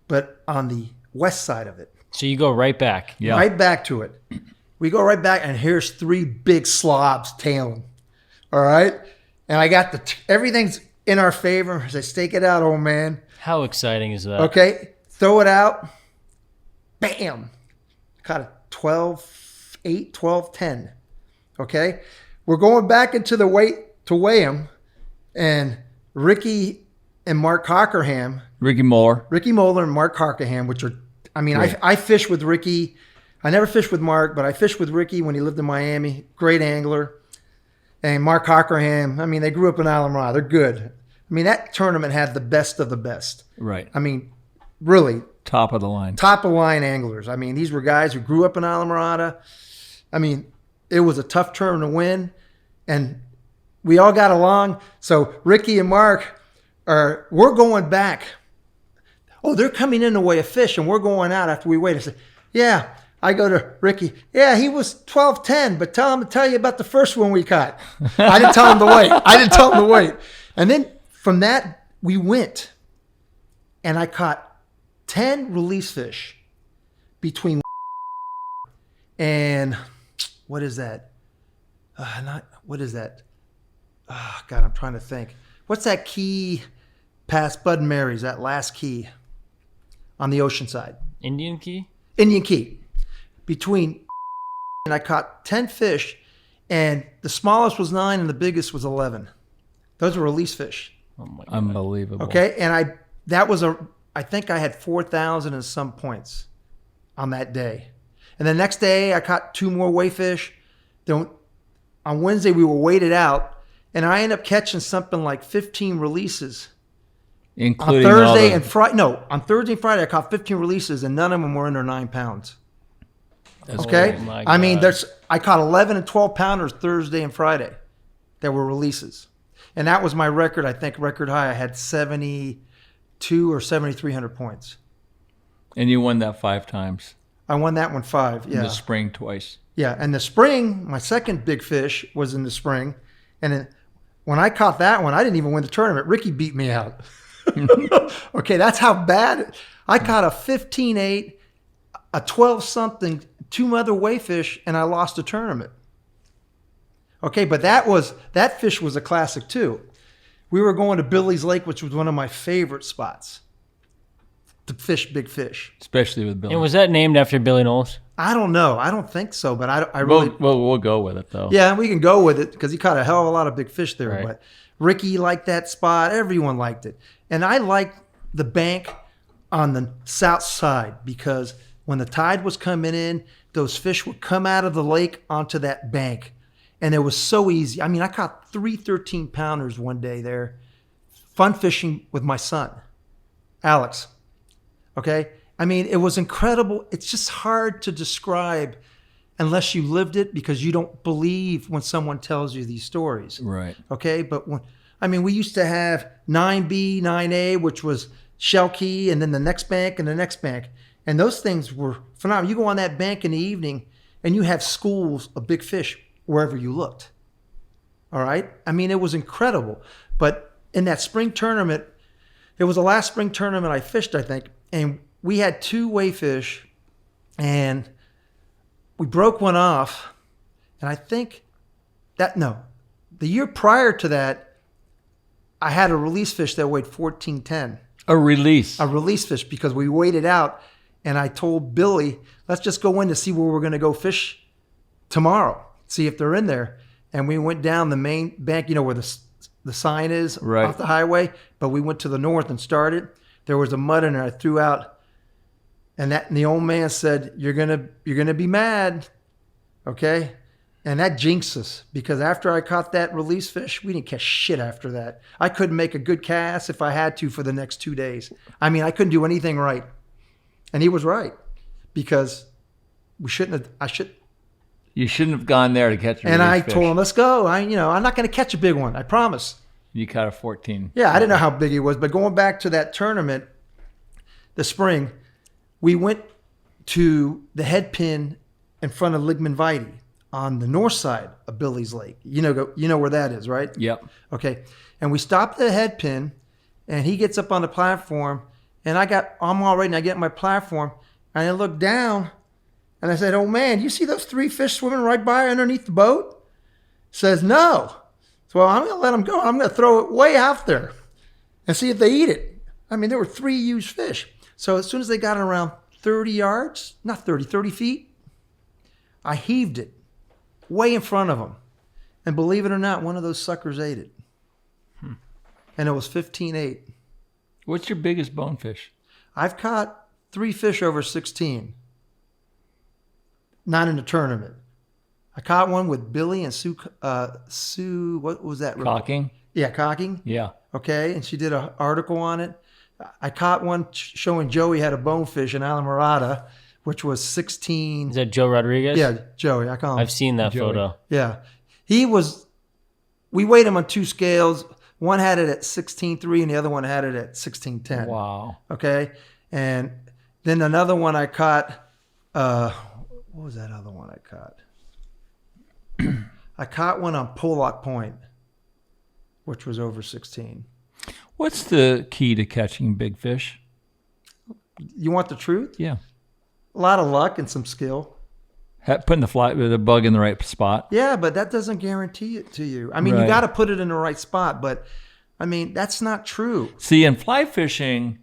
[SPEAKER 2] but on the west side of it.
[SPEAKER 3] So you go right back.
[SPEAKER 1] Yeah.
[SPEAKER 2] Right back to it. We go right back, and here's 3 big slobs tailing. All right? And I got everything's in our favor. As I stake it out, old man.
[SPEAKER 3] How exciting is that?
[SPEAKER 2] Okay. Throw it out. Bam. Caught a 12.8, 12.10. Okay. We're going back into the weight to weigh him. And Ricky and Mark Cockerham.
[SPEAKER 1] Ricky Moeller
[SPEAKER 2] and Mark Cockerham, which are, I mean, I fish with Ricky. I never fished with Mark, but I fished with Ricky when he lived in Miami. Great angler. And Mark Cockerham, I mean, they grew up in Island Rock. They're good. I mean, that tournament had the best of the best.
[SPEAKER 1] Right.
[SPEAKER 2] I mean, really
[SPEAKER 1] Top of the line.
[SPEAKER 2] top of the line anglers. I mean, these were guys who grew up in Islamorada. I mean, it was a tough tournament to win, and we all got along. So Ricky and Mark we're going back. Oh, they're coming in to weigh a fish, and we're going out after we weighed. I said, yeah. I go to Ricky. Yeah, he was 12.10, but tell him to tell you about the first one we caught. I didn't tell him the weight. And then from that, we went, and I caught 10 release fish between and what is that? What is that? Oh, God, I'm trying to think. What's that key past Bud and Mary's, that last key on the ocean side?
[SPEAKER 3] Indian Key?
[SPEAKER 2] Indian Key. Between and I caught 10 fish, and the smallest was 9 and the biggest was 11. Those were release fish.
[SPEAKER 3] Oh my God.
[SPEAKER 1] Unbelievable.
[SPEAKER 2] Okay, and I think I had 4,000 and some points on that day. And the next day I caught 2 more weigh fish. Then on Wednesday we were weighted out, and I ended up catching something like 15 releases.
[SPEAKER 1] Including
[SPEAKER 2] on Thursday and Friday. No, on Thursday and Friday I caught 15 releases, and none of them were under 9 pounds. Okay,
[SPEAKER 3] Oh my
[SPEAKER 2] I mean,
[SPEAKER 3] God.
[SPEAKER 2] I caught 11 and 12 pounders Thursday and Friday that were releases, and that was my record. I think record high. I had 72 or 7,300 points.
[SPEAKER 1] And you won that 5 times.
[SPEAKER 2] I won that one 5. Yeah,
[SPEAKER 1] In the spring twice.
[SPEAKER 2] yeah. And the spring, my second big fish was in the spring, and then when I caught that one, I didn't even win the tournament. Ricky beat me out. Okay, that's how bad. I caught a 15.8, a 12-something, 2 other weigh fish, and I lost the tournament. Okay, but that fish was a classic too. We were going to Billy's Lake, which was one of my favorite spots to fish big fish.
[SPEAKER 1] Especially with Billy.
[SPEAKER 3] And was that named after Billy Knowles?
[SPEAKER 2] I don't know. I don't think so, but I really...
[SPEAKER 1] We'll go with it, though.
[SPEAKER 2] Yeah, we can go with it because he caught a hell of a lot of big fish there.
[SPEAKER 3] Right.
[SPEAKER 2] But Ricky liked that spot. Everyone liked it. And I liked the bank on the south side because when the tide was coming in, those fish would come out of the lake onto that bank. And it was so easy. I mean, I caught 3 13-pounders one day there, fun fishing with my son, Alex. Okay? I mean, it was incredible. It's just hard to describe unless you lived it because you don't believe when someone tells you these stories.
[SPEAKER 1] Right.
[SPEAKER 2] Okay? But we used to have 9B, 9A, which was Shell Key, and then the next bank and the next bank. And those things were phenomenal. You go on that bank in the evening and you have schools of big fish wherever you looked. All right? I mean, it was incredible. But in that spring tournament, it was the last spring tournament I fished, I think, and we had 2 weigh fish, and we broke one off, and I think the year prior to that, I had a release fish that weighed 14.10.
[SPEAKER 1] A release.
[SPEAKER 2] A release fish because we weighed it out, and I told Billy, let's just go in to see where we're going to go fish tomorrow, see if they're in there. And we went down the main bank, where the sign is
[SPEAKER 1] right
[SPEAKER 2] off the highway, but we went to the north and started. There was a mud in there I threw out, and the old man said, you're gonna be mad, okay? And that jinxed us because after I caught that release fish, we didn't catch shit after that. I couldn't make a good cast if I had to for the next 2 days. I mean, I couldn't do anything right. And he was right because you shouldn't have gone there to catch a
[SPEAKER 1] And
[SPEAKER 2] I
[SPEAKER 1] fish.
[SPEAKER 2] told him, let's go. I'm not going to catch a big one. I promise.
[SPEAKER 1] You caught a 14.
[SPEAKER 2] Yeah, I didn't know how big he was. But going back to that tournament, the spring, we went to the head pin in front of Ligman Vitae on the north side of Billy's Lake. You know where that is, right?
[SPEAKER 1] Yep.
[SPEAKER 2] Okay. And we stopped at the head pin, and he gets up on the platform, and I'm all ready, and I get on my platform, and I look down, and I said, oh, man, you see those 3 fish swimming right by underneath the boat? Says, no. So I'm going to let them go. I'm going to throw it way out there and see if they eat it. I mean, there were 3 huge fish. So as soon as they got around 30 yards, not 30, 30 feet, I heaved it way in front of them. And believe it or not, one of those suckers ate it. And it was 15.8.
[SPEAKER 1] What's your biggest bonefish?
[SPEAKER 2] I've caught 3 fish over 16. Not in the tournament. I caught one with Billy and Sue, what was that?
[SPEAKER 1] Cocking?
[SPEAKER 2] Yeah, cocking.
[SPEAKER 1] Yeah.
[SPEAKER 2] Okay, and she did an article on it. I caught one showing Joey had a bonefish in Alamorada, which was 16.
[SPEAKER 3] Is that Joe Rodriguez?
[SPEAKER 2] Yeah, Joey. I call him.
[SPEAKER 3] I've seen that photo.
[SPEAKER 2] Yeah. We weighed him on 2 scales. One had it at 16.3 and the other one had it at 16.10.
[SPEAKER 1] Wow.
[SPEAKER 2] Okay. And then another one I caught, what was that other one I caught? I caught one on Pollock Point, which was over 16.
[SPEAKER 1] What's the key to catching big fish?
[SPEAKER 2] You want the truth?
[SPEAKER 1] Yeah.
[SPEAKER 2] A lot of luck and some skill.
[SPEAKER 1] Putting the bug in the right spot.
[SPEAKER 2] Yeah, but that doesn't guarantee it to you. I mean,
[SPEAKER 1] Right.
[SPEAKER 2] you got to put it in the right spot, but I mean, that's not true.
[SPEAKER 1] See, in fly fishing,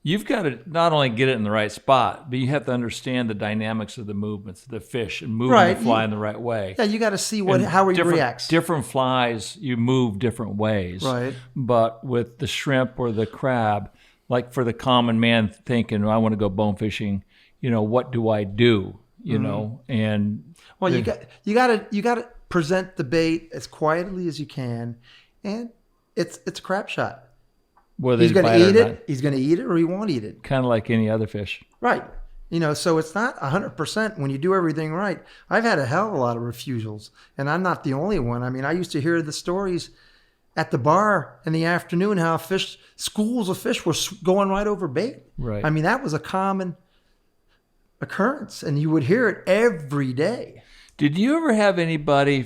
[SPEAKER 1] you've got to not only get it in the right spot, but you have to understand the dynamics of the movements of the fish and moving
[SPEAKER 2] Right.
[SPEAKER 1] the fly in the right way.
[SPEAKER 2] Yeah, you got to see
[SPEAKER 1] And
[SPEAKER 2] how he
[SPEAKER 1] different-
[SPEAKER 2] reacts.
[SPEAKER 1] Different flies, you move different ways.
[SPEAKER 2] Right.
[SPEAKER 1] But with the shrimp or the crab, like for the common man thinking, I want to go bone fishing, what do I do? And
[SPEAKER 2] Well, you got to present the bait as quietly as you can, and it's a crap shot.
[SPEAKER 1] whether
[SPEAKER 2] He's
[SPEAKER 1] they
[SPEAKER 2] going
[SPEAKER 1] bite
[SPEAKER 2] to
[SPEAKER 1] or
[SPEAKER 2] eat
[SPEAKER 1] not,
[SPEAKER 2] it. He's going to eat it, or he won't eat it.
[SPEAKER 1] kind of like any other fish.
[SPEAKER 2] Right. So it's not 100% when you do everything right. I've had a hell of a lot of refusals, and I'm not the only one. I mean, I used to hear the stories at the bar in the afternoon how schools of fish were going right over bait.
[SPEAKER 1] Right.
[SPEAKER 2] I mean, that was a common occurrence, and you would hear it every day.
[SPEAKER 1] Did you ever have anybody?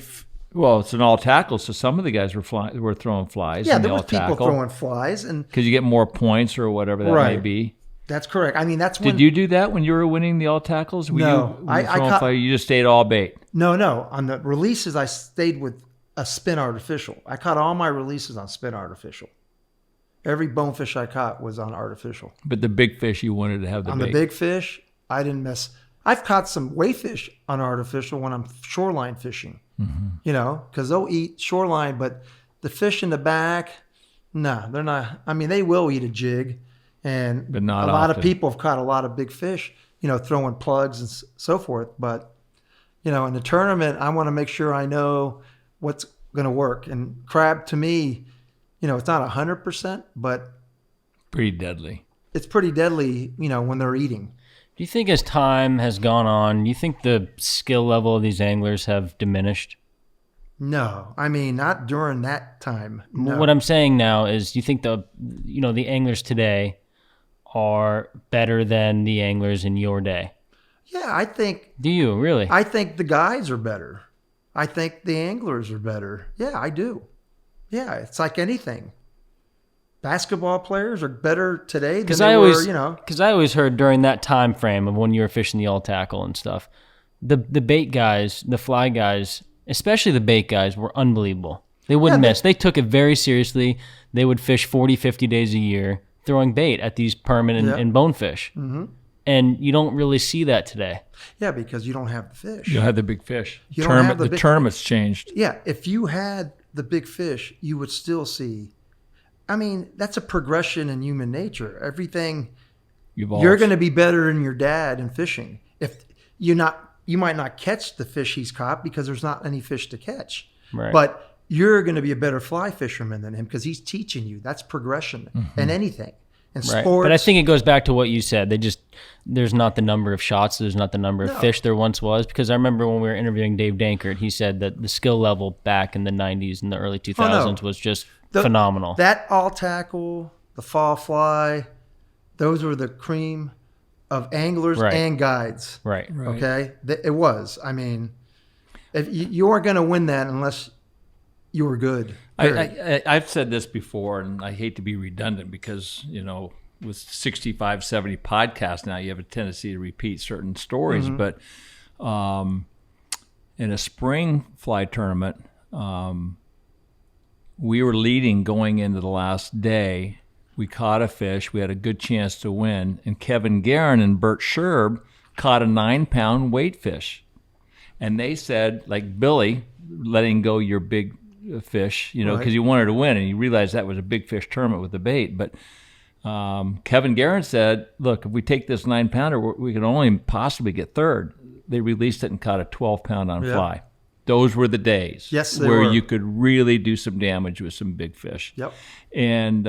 [SPEAKER 1] Well, it's an all tackle, so some of the guys were throwing flies.
[SPEAKER 2] Yeah,
[SPEAKER 1] in the
[SPEAKER 2] there was
[SPEAKER 1] all
[SPEAKER 2] people
[SPEAKER 1] tackle
[SPEAKER 2] throwing flies, and
[SPEAKER 1] because you get more points or whatever that may
[SPEAKER 2] Right.
[SPEAKER 1] be.
[SPEAKER 2] that's correct. I mean, that's when
[SPEAKER 1] Did you do that when you were winning the all tackles?
[SPEAKER 2] No, I caught-
[SPEAKER 1] You just stayed all bait.
[SPEAKER 2] No. On the releases, I stayed with a spin artificial. I caught all my releases on spin artificial. Every bonefish I caught was on artificial.
[SPEAKER 1] But the big fish, you wanted to have the
[SPEAKER 2] On
[SPEAKER 1] bait.
[SPEAKER 2] the big fish, I didn't mess. I've caught some wayfish on artificial when I'm shoreline fishing, because they'll eat shoreline, but the fish in the back, no, they're not. I mean, they will eat a jig, and
[SPEAKER 1] But not
[SPEAKER 2] a lot
[SPEAKER 1] often.
[SPEAKER 2] of people have caught a lot of big fish, throwing plugs and so forth. But, in the tournament, I want to make sure I know what's going to work. And crab, to me, it's not 100%, but
[SPEAKER 1] Pretty deadly.
[SPEAKER 2] it's pretty deadly, when they're eating.
[SPEAKER 3] Do you think as time has gone on, you think the skill level of these anglers have diminished?
[SPEAKER 2] No, I mean, not during that time. No.
[SPEAKER 3] What I'm saying now is, do you think the anglers today are better than the anglers in your day?
[SPEAKER 2] Yeah, I think
[SPEAKER 3] Do you really?
[SPEAKER 2] the guys are better. I think the anglers are better. Yeah, I do. Yeah, it's like anything. Basketball players are better today than they were,
[SPEAKER 3] Because I always heard during that time frame of when you were fishing the all tackle and stuff, the bait guys, the fly guys, especially the bait guys, were unbelievable. They wouldn't miss. They took it very seriously. They would fish 40, 50 days a year throwing bait at these permit and bonefish. Mm-hmm. And you don't really see that today.
[SPEAKER 2] Yeah, because you don't have the fish.
[SPEAKER 1] You had the big fish.
[SPEAKER 2] You don't have the
[SPEAKER 1] the
[SPEAKER 2] big-
[SPEAKER 1] tournament's changed.
[SPEAKER 2] Yeah, if you had the big fish, you would still see. I mean, that's a progression in human nature. Everything,
[SPEAKER 1] Evolves.
[SPEAKER 2] you're going to be better than your dad in fishing. If you might not catch the fish he's caught because there's not any fish to catch.
[SPEAKER 3] Right.
[SPEAKER 2] But you're going to be a better fly fisherman than him because he's teaching you. That's progression in anything. In
[SPEAKER 3] Right.
[SPEAKER 2] sports.
[SPEAKER 3] But I think it goes back to what you said. There's not the number of shots, there's not the number of fish there once was. Because I remember when we were interviewing Dave Dankert, he said that the skill level back in the 90s and the early 2000s was just phenomenal.
[SPEAKER 2] That all tackle, the fall fly, those were the cream of anglers
[SPEAKER 3] Right.
[SPEAKER 2] and guides.
[SPEAKER 3] Right.
[SPEAKER 2] Okay? It was. I mean, if you weren't going to win that unless you were good.
[SPEAKER 1] I've said this before, and I hate to be redundant because, with 65, 70 podcasts now, you have a tendency to repeat certain stories. But in a spring fly tournament, we were leading going into the last day. We caught a fish. We had a good chance to win. And Kevin Guerin and Bert Sherb caught a 9-pound weight fish. And they said, like Billy, letting go your big fish, because you wanted to win, and you realized that was a big fish tournament with the bait. But Kevin Guerin said, look, if we take this 9-pounder, we can only possibly get third. They released it and caught a 12-pound on fly. Those were the days
[SPEAKER 2] Yes, they
[SPEAKER 1] where
[SPEAKER 2] were.
[SPEAKER 1] you could really do some damage with some big fish.
[SPEAKER 2] Yep.
[SPEAKER 1] And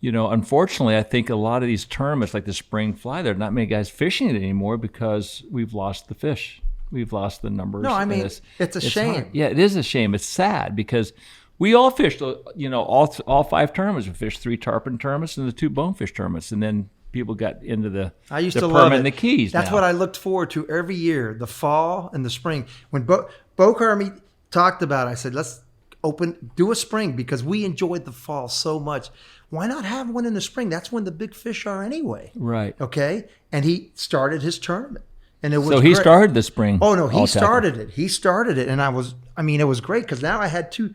[SPEAKER 1] unfortunately, I think a lot of these tournaments, like the spring fly, there are not many guys fishing it anymore because we've lost the fish. We've lost the numbers.
[SPEAKER 2] No, I mean, it's a shame.
[SPEAKER 1] Hard. Yeah, it is a shame. It's sad because we all fished, all 5 tournaments. We fished 3 tarpon tournaments and the 2 bonefish tournaments, and then people got into the
[SPEAKER 2] I used
[SPEAKER 1] the
[SPEAKER 2] to
[SPEAKER 1] permit
[SPEAKER 2] love it.
[SPEAKER 1] And the keys.
[SPEAKER 2] That's
[SPEAKER 1] now.
[SPEAKER 2] what I looked forward to every year, the fall and the spring. When Bo Carmi talked about it, I said, let's do a spring because we enjoyed the fall so much. Why not have one in the spring? That's when the big fish are anyway.
[SPEAKER 1] Right.
[SPEAKER 2] Okay. And he started his tournament. And it was
[SPEAKER 1] so he
[SPEAKER 2] great.
[SPEAKER 1] started the spring.
[SPEAKER 2] Oh, no, he
[SPEAKER 1] All
[SPEAKER 2] started
[SPEAKER 1] Tackle.
[SPEAKER 2] it. He started it. And it was great because now I had 2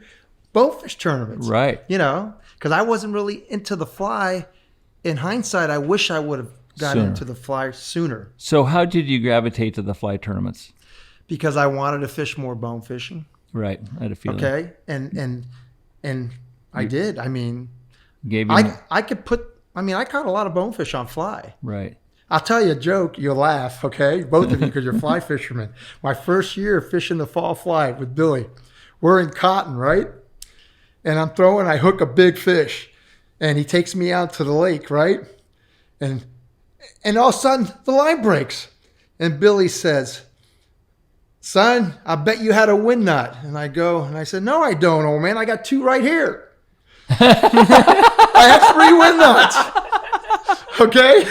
[SPEAKER 2] bonefish tournaments.
[SPEAKER 1] Right.
[SPEAKER 2] Because I wasn't really into the fly. In hindsight, I wish I would have got into the fly sooner.
[SPEAKER 1] So how did you gravitate to the fly tournaments?
[SPEAKER 2] Because I wanted to fish more bone fishing.
[SPEAKER 1] Right. I had a feeling.
[SPEAKER 2] Okay. And I did. I mean, I caught a lot of bonefish on fly.
[SPEAKER 1] Right.
[SPEAKER 2] I'll tell you a joke. You'll laugh, okay? Both of you, because you're fly fishermen. My first year fishing the fall fly with Billy, we're in Cotton, right? And I hook a big fish. And he takes me out to the lake, right? And all of a sudden, the line breaks. And Billy says, son, I bet you had a wind knot. And I said, no, I don't, old man. I got 2 right here. I have 3 wind knots. Okay?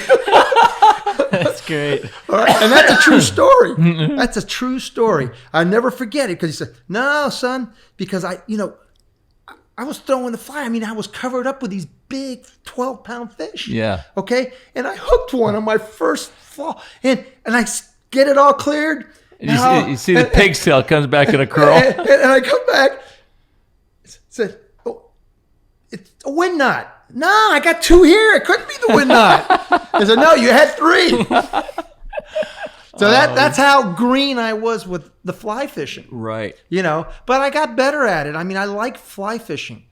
[SPEAKER 3] That's great.
[SPEAKER 2] All right? And that's a true story. That's a true story. I never forget it because he said, no, son, because I was throwing the fly. I mean, I was covered up with these big 12-pound fish.
[SPEAKER 1] Yeah.
[SPEAKER 2] Okay? And I hooked one on my first fall. And I get it all cleared.
[SPEAKER 1] And you see the pig's tail comes back in a curl.
[SPEAKER 2] And I come back, said, oh, it's a wind knot. No, I got 2 here. It couldn't be the wind knot. I said, no, you had 3. So that's how green I was with the fly fishing.
[SPEAKER 1] Right.
[SPEAKER 2] But I got better at it. I mean, I like fly fishing.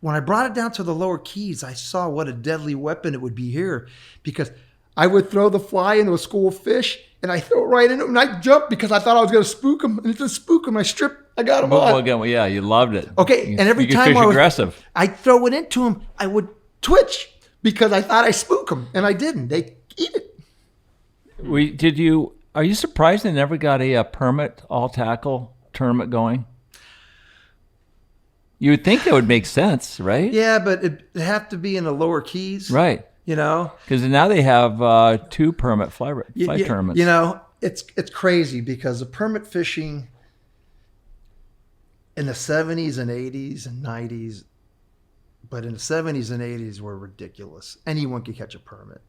[SPEAKER 2] When I brought it down to the lower keys, I saw what a deadly weapon it would be here because I would throw the fly into a school of fish and I throw it right into him and I jumped because I thought I was going to spook him. And it didn't spook him. I got him on.
[SPEAKER 1] Well, again, yeah, you loved it.
[SPEAKER 2] Okay, and every time
[SPEAKER 1] aggressive.
[SPEAKER 2] I'd throw it into him, I would twitch because I thought I spook him, and I didn't. They eat it.
[SPEAKER 1] Are you surprised they never got a permit all tackle tournament going? You would think that would make sense, right?
[SPEAKER 2] Yeah, but it have to be in the lower keys.
[SPEAKER 1] Right. Because now they have 2 permit fly tournaments.
[SPEAKER 2] It's crazy because the permit fishing in the 70s and 80s and 90s, but in the 70s and 80s were ridiculous. Anyone could catch a permit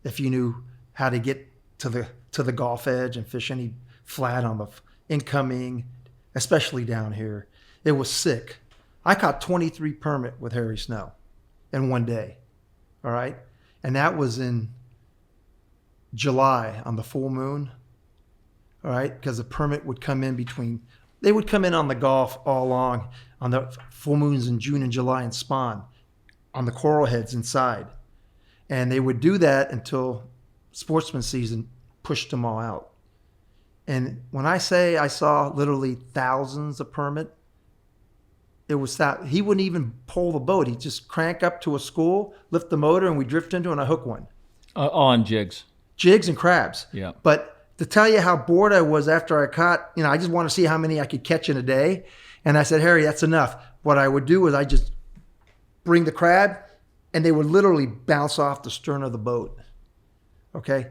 [SPEAKER 2] if you knew how to get to the Gulf edge and fish any flat on the incoming, especially down here. It was sick. I caught 23 permit with Harry Snow in one day. All right. And that was in July on the full moon. All right. Because the permit would come in they would come in on the Gulf all along on the full moons in June and July and spawn on the coral heads inside. And they would do that until sportsman season pushed them all out. And when I say I saw literally thousands of permit, it was that he wouldn't even pull the boat. He'd just crank up to a school, lift the motor, and we drift into it and I hook one.
[SPEAKER 1] On jigs.
[SPEAKER 2] Jigs and crabs.
[SPEAKER 1] Yeah.
[SPEAKER 2] But to tell you how bored I was after I caught, I just want to see how many I could catch in a day. And I said, Harry, that's enough. What I would do is I just bring the crab and they would literally bounce off the stern of the boat. Okay.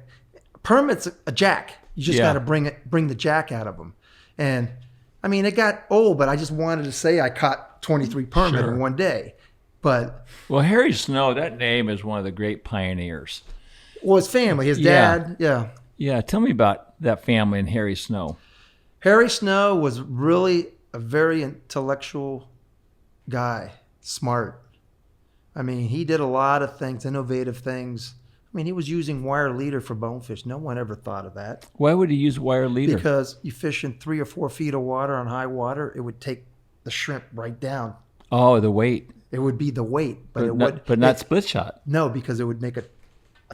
[SPEAKER 2] Permit's a jack. You just got to bring the jack out of them. And I mean, it got old, but I just wanted to say I caught 23 permit in one day. But
[SPEAKER 1] Harry Snow, that name is one of the great pioneers.
[SPEAKER 2] Well, his family, his dad,
[SPEAKER 1] Yeah, tell me about that family and Harry Snow.
[SPEAKER 2] Harry Snow was really a very intellectual guy, smart. I mean, he did a lot of things, innovative things. I mean, he was using wire leader for bonefish. No one ever thought of that.
[SPEAKER 1] Why would he use wire leader?
[SPEAKER 2] Because you fish in 3 or 4 feet of water on high water, it would take the shrimp right down.
[SPEAKER 1] Oh, the weight.
[SPEAKER 2] It would be the weight,
[SPEAKER 1] but not split shot.
[SPEAKER 2] No, because it would make a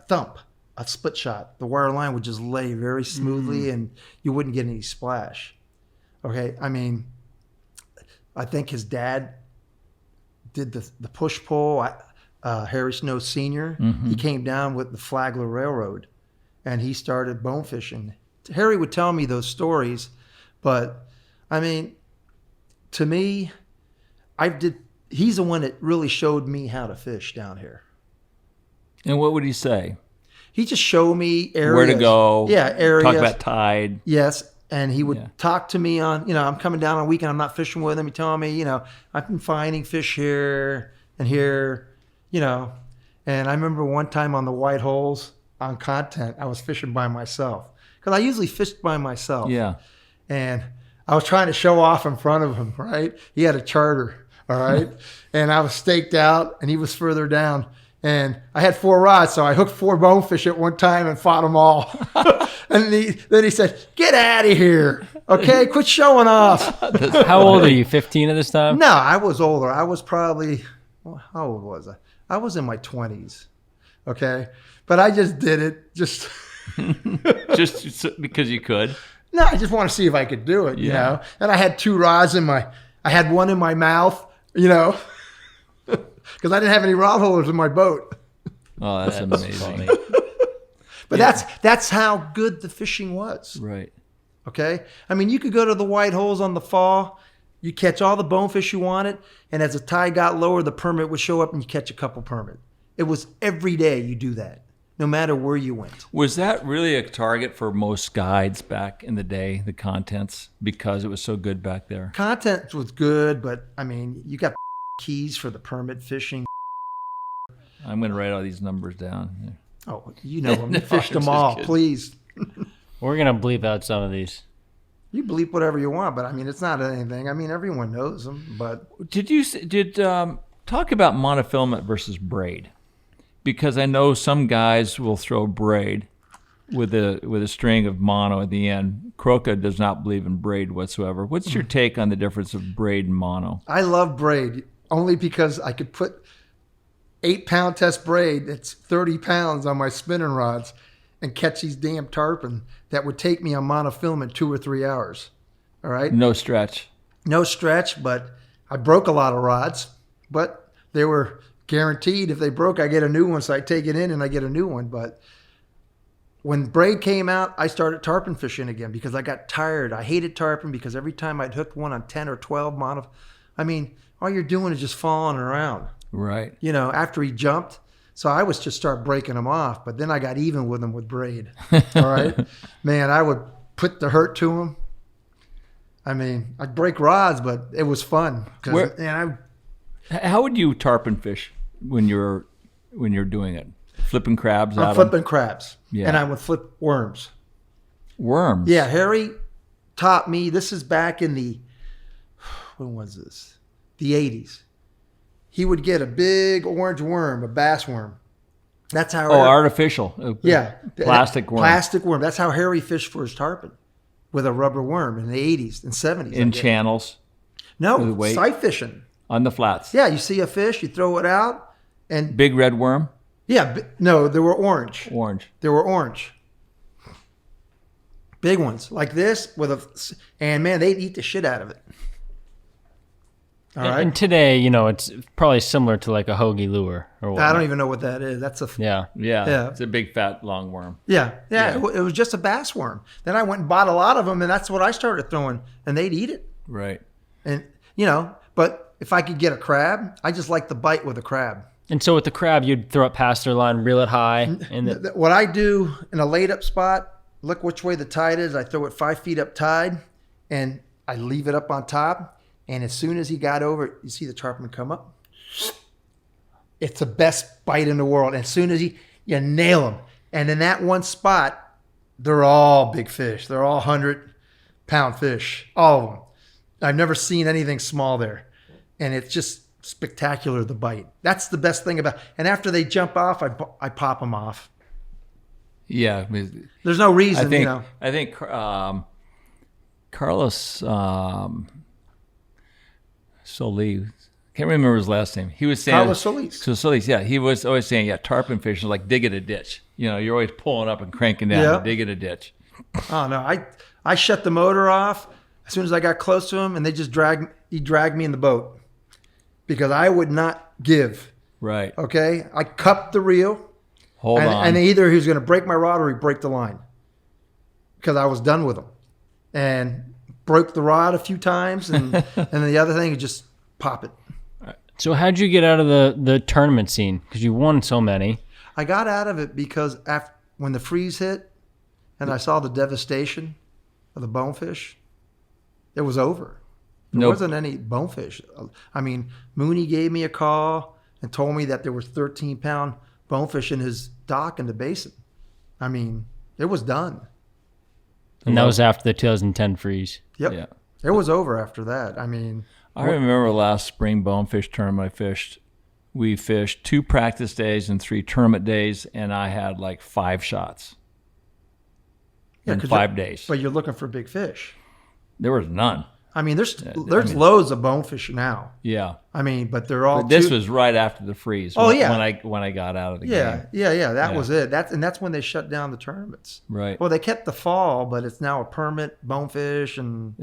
[SPEAKER 2] thump, a split shot. The wire line would just lay very smoothly, and you wouldn't get any splash. Okay, I mean, I think his dad did the push pull. Harry Snow Sr. He came down with the Flagler Railroad, and he started bone fishing. Harry would tell me those stories, but I mean, to me, he's the one that really showed me how to fish down here. And
[SPEAKER 1] what would he say?
[SPEAKER 2] He just showed me areas.
[SPEAKER 1] Where to go.
[SPEAKER 2] Yeah, areas.
[SPEAKER 1] Talk about tide.
[SPEAKER 2] Yes. And he would talk to me on, I'm coming down on a weekend, I'm not fishing with him. He telling me, I've been finding fish here and here, And I remember one time on the White Holes on Content, I was fishing by myself. Because I usually fished by myself.
[SPEAKER 1] Yeah.
[SPEAKER 2] And I was trying to show off in front of him, right? He had a charter, all right? And I was staked out, and he was further down. And I had 4 rods, so I hooked 4 bonefish at one time and fought them all. And then he said, "Get out of here, okay? Quit showing off."
[SPEAKER 3] How old are you? 15 at this time?
[SPEAKER 2] No, I was older. I was probably, how old was I? I was in my 20s, okay? But I just did it just
[SPEAKER 1] because you could.
[SPEAKER 2] No, I just want to see if I could do it, And I had 2 rods I had one in my mouth, because I didn't have any rod holders in my boat.
[SPEAKER 1] Oh, that's amazing.
[SPEAKER 2] But that's how good the fishing was.
[SPEAKER 1] Right.
[SPEAKER 2] Okay? I mean, you could go to the White Holes on the fall, you catch all the bonefish you wanted, and as the tide got lower, the permit would show up and you catch a couple permit. It was every day you do that, no matter where you went.
[SPEAKER 1] Was that really a target for most guides back in the day, the contents, because it was so good back there?
[SPEAKER 2] Content was good, but, I mean, you got keys for the permit fishing.
[SPEAKER 1] I'm going to write all these numbers down. Yeah.
[SPEAKER 2] Oh, you know them. You fished them all, please.
[SPEAKER 3] We're going to bleep out some of these.
[SPEAKER 2] You bleep whatever you want, but I mean, it's not anything. I mean, everyone knows them, but.
[SPEAKER 1] Did talk about monofilament versus braid? Because I know some guys will throw braid with a string of mono at the end. Croca does not believe in braid whatsoever. What's your take on the difference of braid and mono?
[SPEAKER 2] I love braid only because I could put 8-pound test braid that's 30 pounds on my spinning rods and catch these damn tarpon that would take me on monofilament 2 or 3 hours. All right?
[SPEAKER 1] No stretch.
[SPEAKER 2] No stretch, but I broke a lot of rods, but they were guaranteed if they broke, I get a new one. So I take it in and I get a new one. But when braid came out, I started tarpon fishing again because I got tired. I hated tarpon because every time I'd hooked one on 10 or 12 mono, I mean, all you're doing is just falling around.
[SPEAKER 1] Right.
[SPEAKER 2] After he jumped. So I was just start breaking them off. But then I got even with him with braid. All right. Man, I would put the hurt to him. I mean, I'd break rods, but it was fun.
[SPEAKER 1] How would you tarpon fish when you're doing it? Flipping crabs out?
[SPEAKER 2] I'm flipping crabs.
[SPEAKER 1] Yeah.
[SPEAKER 2] And I would flip worms.
[SPEAKER 1] Worms?
[SPEAKER 2] Yeah, Harry taught me. This is back in when was this? The 80s. He would get a big orange worm, a bass worm. That's how.
[SPEAKER 1] Artificial.
[SPEAKER 2] Yeah.
[SPEAKER 1] Plastic worm.
[SPEAKER 2] Plastic worm. That's how Harry fished for his tarpon, with a rubber worm in the 80s and 70s.
[SPEAKER 1] In channels?
[SPEAKER 2] No, sight fishing.
[SPEAKER 1] On the flats?
[SPEAKER 2] Yeah, you see a fish, you throw it out. And
[SPEAKER 1] big red worm?
[SPEAKER 2] Yeah. No, they were orange.
[SPEAKER 1] Orange.
[SPEAKER 2] They were orange. Big ones like this and man, they'd eat the shit out of it. All right.
[SPEAKER 3] And today, it's probably similar to like a hoagie lure or what.
[SPEAKER 2] I don't even know what that is. That's
[SPEAKER 1] yeah. It's a big fat long worm.
[SPEAKER 2] Yeah. It was just a bass worm. Then I went and bought a lot of them, and that's what I started throwing, and they'd eat it.
[SPEAKER 1] Right.
[SPEAKER 2] And but if I could get a crab, I just like the bite with a crab.
[SPEAKER 3] And so with the crab, you'd throw it past their line, reel it high, and
[SPEAKER 2] what I do in a laid up spot, look which way the tide is. I throw it 5 feet up tide, and I leave it up on top. And as soon as he got over, you see the tarpon come up. It's the best bite in the world. And as soon as you nail him. And in that one spot, they're all big fish. They're all 100-pound fish, all of them. I've never seen anything small there. And it's just spectacular, the bite. That's the best thing about it. And after they jump off, I pop them off.
[SPEAKER 1] Yeah.
[SPEAKER 2] There's no reason,
[SPEAKER 1] I think Carlos... Solis. Can't remember his last name. He was saying
[SPEAKER 2] Carlos Solis.
[SPEAKER 1] Solis, yeah. He was always saying, tarpon fishing is like digging a ditch. You're always pulling up and cranking down, digging a ditch.
[SPEAKER 2] Oh no, I shut the motor off as soon as I got close to him, and he dragged me in the boat because I would not give
[SPEAKER 1] Right.
[SPEAKER 2] Okay, I cupped the reel.
[SPEAKER 1] Hold on.
[SPEAKER 2] And either he was going to break my rod or he'd break the line because I was done with him. And broke the rod a few times, and the other thing, you just pop it.
[SPEAKER 3] So how'd you get out of the tournament scene? Because you won so many.
[SPEAKER 2] I got out of it because when the freeze hit and I saw the devastation of the bonefish, it was over. There wasn't any bonefish. I mean, Mooney gave me a call and told me that there were 13-pound bonefish in his dock in the basin. I mean, it was done.
[SPEAKER 3] And that was after the 2010 freeze.
[SPEAKER 2] Yep.
[SPEAKER 1] Yeah.
[SPEAKER 2] It was over after that. I mean,
[SPEAKER 1] I remember last spring bonefish tournament I fished. We fished 2 practice days and 3 tournament days, and I had like 5 shots in 5 days.
[SPEAKER 2] But you're looking for big fish.
[SPEAKER 1] There was none.
[SPEAKER 2] I mean, there's loads of bonefish now.
[SPEAKER 1] Yeah.
[SPEAKER 2] I mean, but they're all.
[SPEAKER 1] But this was right after the freeze.
[SPEAKER 2] Oh,
[SPEAKER 1] when,
[SPEAKER 2] yeah.
[SPEAKER 1] When I got out of the game.
[SPEAKER 2] Yeah. That was it. That's when they shut down the tournaments.
[SPEAKER 1] Right.
[SPEAKER 2] Well, they kept the fall, but it's now a permit bonefish, and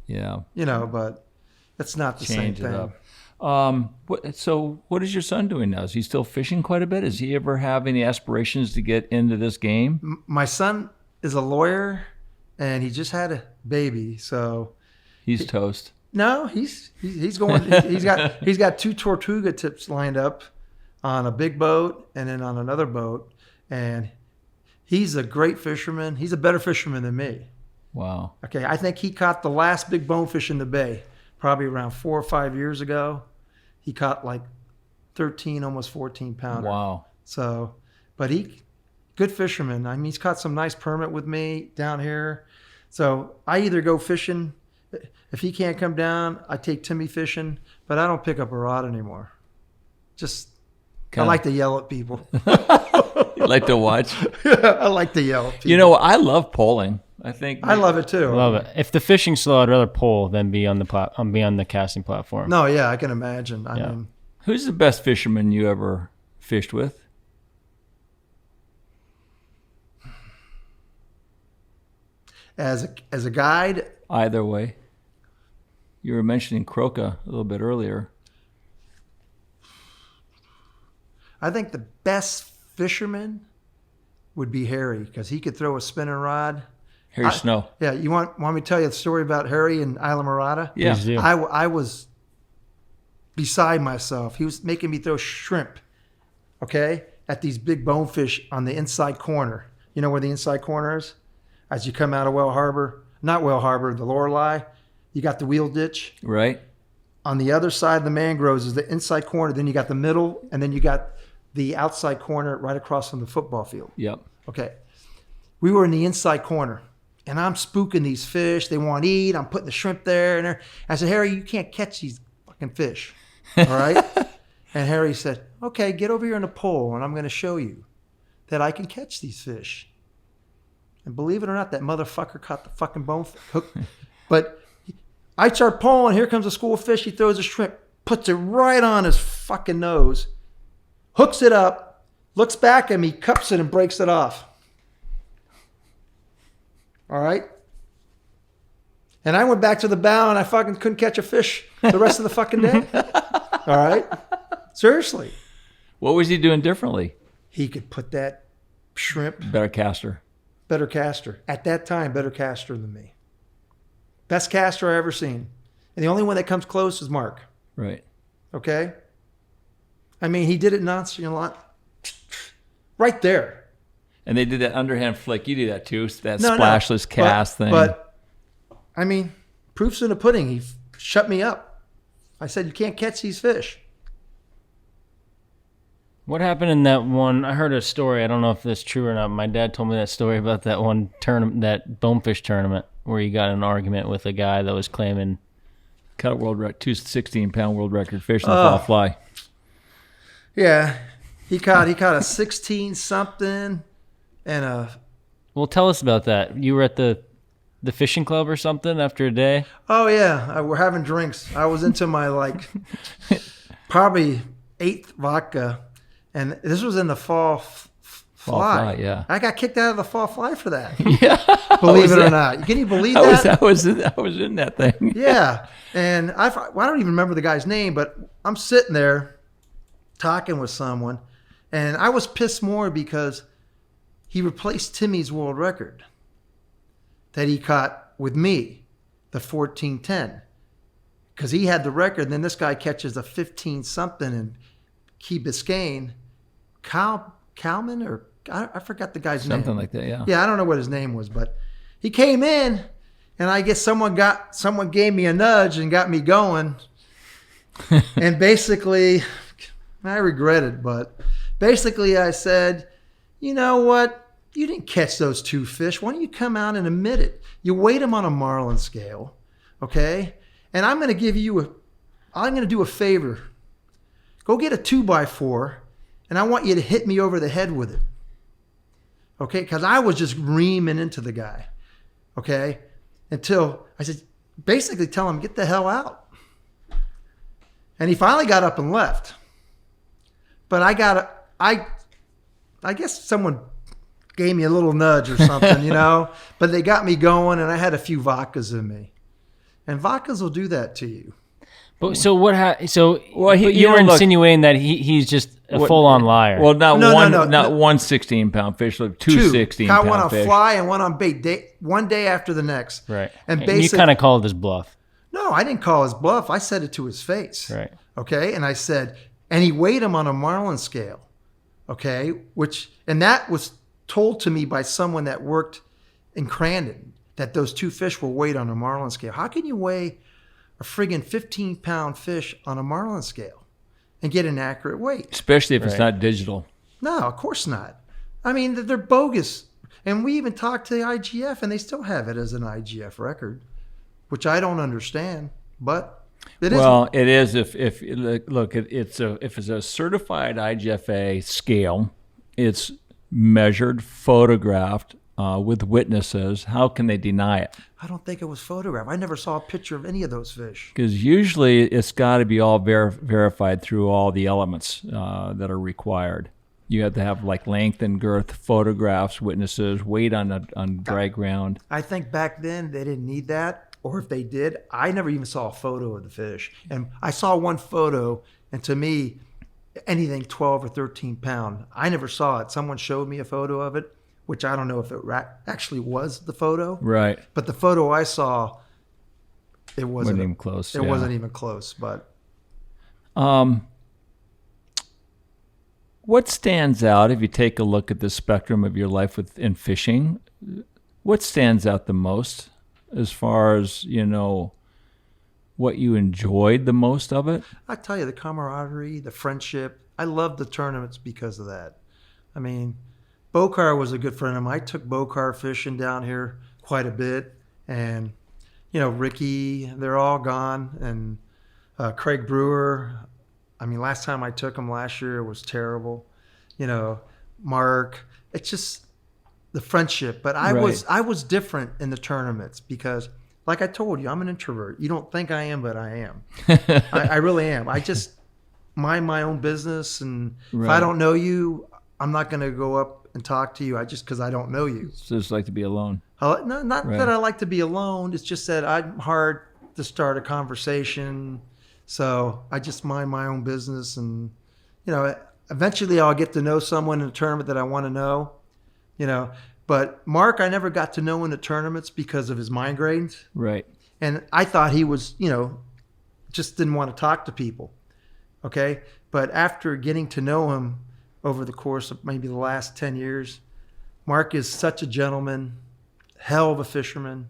[SPEAKER 1] Yeah.
[SPEAKER 2] but it's not the same
[SPEAKER 1] Change
[SPEAKER 2] thing.
[SPEAKER 1] it up. So what is your son doing now? Is he still fishing quite a bit? Does he ever have any aspirations to get into this game?
[SPEAKER 2] My son is a lawyer, and he just had a baby, so.
[SPEAKER 1] He's toast.
[SPEAKER 2] No, he's going. He's got 2 Tortuga tips lined up on a big boat and then on another boat, and he's a great fisherman. He's a better fisherman than me.
[SPEAKER 1] Wow.
[SPEAKER 2] Okay, I think he caught the last big bonefish in the bay probably around 4 or 5 years ago. He caught like 13, almost 14 pounder.
[SPEAKER 1] Wow.
[SPEAKER 2] So, but good fisherman. I mean, he's caught some nice permit with me down here. So I either go fishing. If he can't come down, I take Timmy fishing, but I don't pick up a rod anymore. I like to yell at people.
[SPEAKER 1] You like to watch?
[SPEAKER 2] I like to yell at people.
[SPEAKER 1] You know, I love polling. I
[SPEAKER 2] love it too.
[SPEAKER 3] Love it. If the fishing's slow, I'd rather pull than be on the casting platform.
[SPEAKER 2] No, yeah, I can imagine. I mean,
[SPEAKER 1] who's the best fisherman you ever fished with?
[SPEAKER 2] as a guide,
[SPEAKER 1] Either way. You were mentioning Croca a little bit earlier.
[SPEAKER 2] I think the best fisherman would be Harry because he could throw a spinning rod.
[SPEAKER 1] Harry Snow.
[SPEAKER 2] Yeah, you want me to tell you the story about Harry and Isla Mirada?
[SPEAKER 1] Yeah.
[SPEAKER 3] Please do.
[SPEAKER 2] I was beside myself. He was making me throw shrimp, okay, at these big bonefish on the inside corner. You know where the inside corner is? As you come out of the Lorelei, you got the wheel ditch.
[SPEAKER 1] Right.
[SPEAKER 2] On the other side of the mangroves is the inside corner. Then you got the middle, and then you got the outside corner right across from the football field.
[SPEAKER 1] Yep.
[SPEAKER 2] Okay. We were in the inside corner, and I'm spooking these fish. They want to eat. I'm putting the shrimp there. And I said, Harry, you can't catch these fucking fish. All right? And Harry said, okay, get over here on the pole, and I'm going to show you that I can catch these fish. And believe it or not, that motherfucker caught the fucking bone hook. But I start pulling. Here comes a school of fish. He throws a shrimp, puts it right on his fucking nose, hooks it up, looks back at me, cups it, and breaks it off. All right? And I went back to the bow, and I fucking couldn't catch a fish the rest of the fucking day. All right? Seriously.
[SPEAKER 1] What was he doing differently?
[SPEAKER 2] He could put that shrimp.
[SPEAKER 1] Better caster.
[SPEAKER 2] Better caster. At that time, better caster than me. Best caster I ever seen. And the only one that comes close is Mark.
[SPEAKER 1] Right.
[SPEAKER 2] Okay? I mean, he did it nonchalant. Right there.
[SPEAKER 1] And they did that underhand flick. You do that too. That
[SPEAKER 2] No,
[SPEAKER 1] splashless cast thing.
[SPEAKER 2] But, I mean, proof's in the pudding. He shut me up. I said, you can't catch these fish.
[SPEAKER 3] What happened in that one? I heard a story. I don't know if this is true or not. My dad told me that story about that one tournament, that bonefish tournament, where he got in an argument with a guy that was claiming
[SPEAKER 1] Cut a world record, 2 16-pound world record fish in the fall fly.
[SPEAKER 2] Yeah. He caught a 16-something and a...
[SPEAKER 3] Well, tell us about that. You were at the fishing club or something after a day?
[SPEAKER 2] Oh, yeah. We're having drinks. I was into my, probably 8th vodka. And this was in the fall fly.
[SPEAKER 1] Yeah.
[SPEAKER 2] I got kicked out of the fall fly for that.
[SPEAKER 1] Yeah.
[SPEAKER 2] Believe it or not. Can you believe that?
[SPEAKER 1] I was in that thing.
[SPEAKER 2] Yeah. And I don't even remember the guy's name, but I'm sitting there talking with someone, and I was pissed more because he replaced Timmy's world record that he caught with me, the 14:10, because he had the record. And then this guy catches a 15-something in Key Biscayne. Kalman, or I forgot the guy's name.
[SPEAKER 1] Something like that, yeah.
[SPEAKER 2] Yeah, I don't know what his name was, but he came in, and I guess someone gave me a nudge and got me going. And basically, I regret it, but basically I said, you know what? You didn't catch those 2 fish. Why don't you come out and admit it? You weighed them on a marlin scale, okay? And I'm going to do a favor. Go get a 2x4, and I want you to hit me over the head with it, okay? Because I was just reaming into the guy, okay? Until I said, basically tell him, get the hell out. And he finally got up and left. But I guess someone gave me a little nudge or something, you know? But they got me going, and I had a few vodkas in me. And vodkas will do that to you.
[SPEAKER 3] But so what?
[SPEAKER 1] Well,
[SPEAKER 3] you were insinuating that he's just a full-on liar.
[SPEAKER 1] Well, not
[SPEAKER 2] No,
[SPEAKER 1] one,
[SPEAKER 2] no,
[SPEAKER 1] not
[SPEAKER 2] no.
[SPEAKER 1] one 16-pound fish, like two 16-pound
[SPEAKER 2] Caught one on
[SPEAKER 1] fish.
[SPEAKER 2] fly and one on bait. One day after the next.
[SPEAKER 3] Right.
[SPEAKER 2] And
[SPEAKER 3] you
[SPEAKER 2] basically,
[SPEAKER 3] kind of called his bluff.
[SPEAKER 2] no, I didn't call his bluff. I said it to his face.
[SPEAKER 3] Right.
[SPEAKER 2] Okay. And I said, and he weighed him on a marlin scale. Okay. And that was told to me by someone that worked in Crandon, that those 2 fish were weighed on a marlin scale. How can you weigh a friggin' 15-pound fish on a marlin scale and get an accurate weight?
[SPEAKER 1] Especially if it's not digital.
[SPEAKER 2] No, of course not. I mean, they're bogus. And we even talked to the IGF, and they still have it as an IGF record, which I don't understand. But it is.
[SPEAKER 1] Well, it is if it's a certified IGFA scale, it's measured, photographed with witnesses. How can they deny it?
[SPEAKER 2] I don't think it was photographed. I never saw a picture of any of those fish.
[SPEAKER 1] Because usually it's got to be all verified through all the elements that are required. You have to have like length and girth, photographs, witnesses, weight on dry ground.
[SPEAKER 2] I think back then they didn't need that, or if they did, I never even saw a photo of the fish. And I saw one photo, and to me, anything 12 or 13 pound, I never saw it. Someone showed me a photo of it, which I don't know if it actually was the photo.
[SPEAKER 1] Right.
[SPEAKER 2] But the photo I saw, it wasn't
[SPEAKER 1] even close.
[SPEAKER 2] It wasn't even close. But
[SPEAKER 1] what stands out if you take a look at the spectrum of your life in fishing? What stands out the most as far as, what you enjoyed the most of it?
[SPEAKER 2] I tell you, the camaraderie, the friendship. I love the tournaments because of that. I mean, Bokar was a good friend of mine. I took Bokar fishing down here quite a bit. And, Ricky, they're all gone. And Craig Brewer, I mean, last time I took him last year, it was terrible. Mark, it's just the friendship. But I was different in the tournaments because, like I told you, I'm an introvert. You don't think I am, but I am. I really am. I just mind my own business. And if I don't know you, I'm not going to go up and talk to you. Because I don't know you.
[SPEAKER 1] So just like to be alone.
[SPEAKER 2] Not that I like to be alone. It's just that I'm hard to start a conversation. So I just mind my own business, and eventually I'll get to know someone in a tournament that I want to know. But Mark, I never got to know in the tournaments because of his migraines.
[SPEAKER 1] Right.
[SPEAKER 2] And I thought he was, just didn't want to talk to people. Okay. But after getting to know him over the course of maybe the last 10 years, Mark is such a gentleman, hell of a fisherman,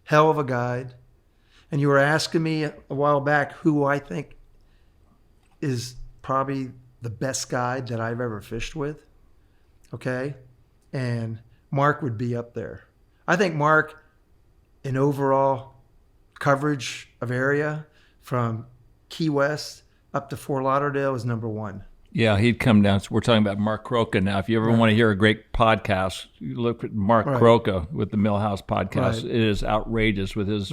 [SPEAKER 2] hell of a guide. And you were asking me a while back who I think is probably the best guide that I've ever fished with. Okay. And Mark would be up there. I think Mark, in overall coverage of area from Key West up to Fort Lauderdale, is number 1.
[SPEAKER 1] Yeah, he'd come down. So we're talking about Mark Croca now. If you ever want to hear a great podcast, you look at Mark Croca with the Millhouse podcast. It is outrageous with his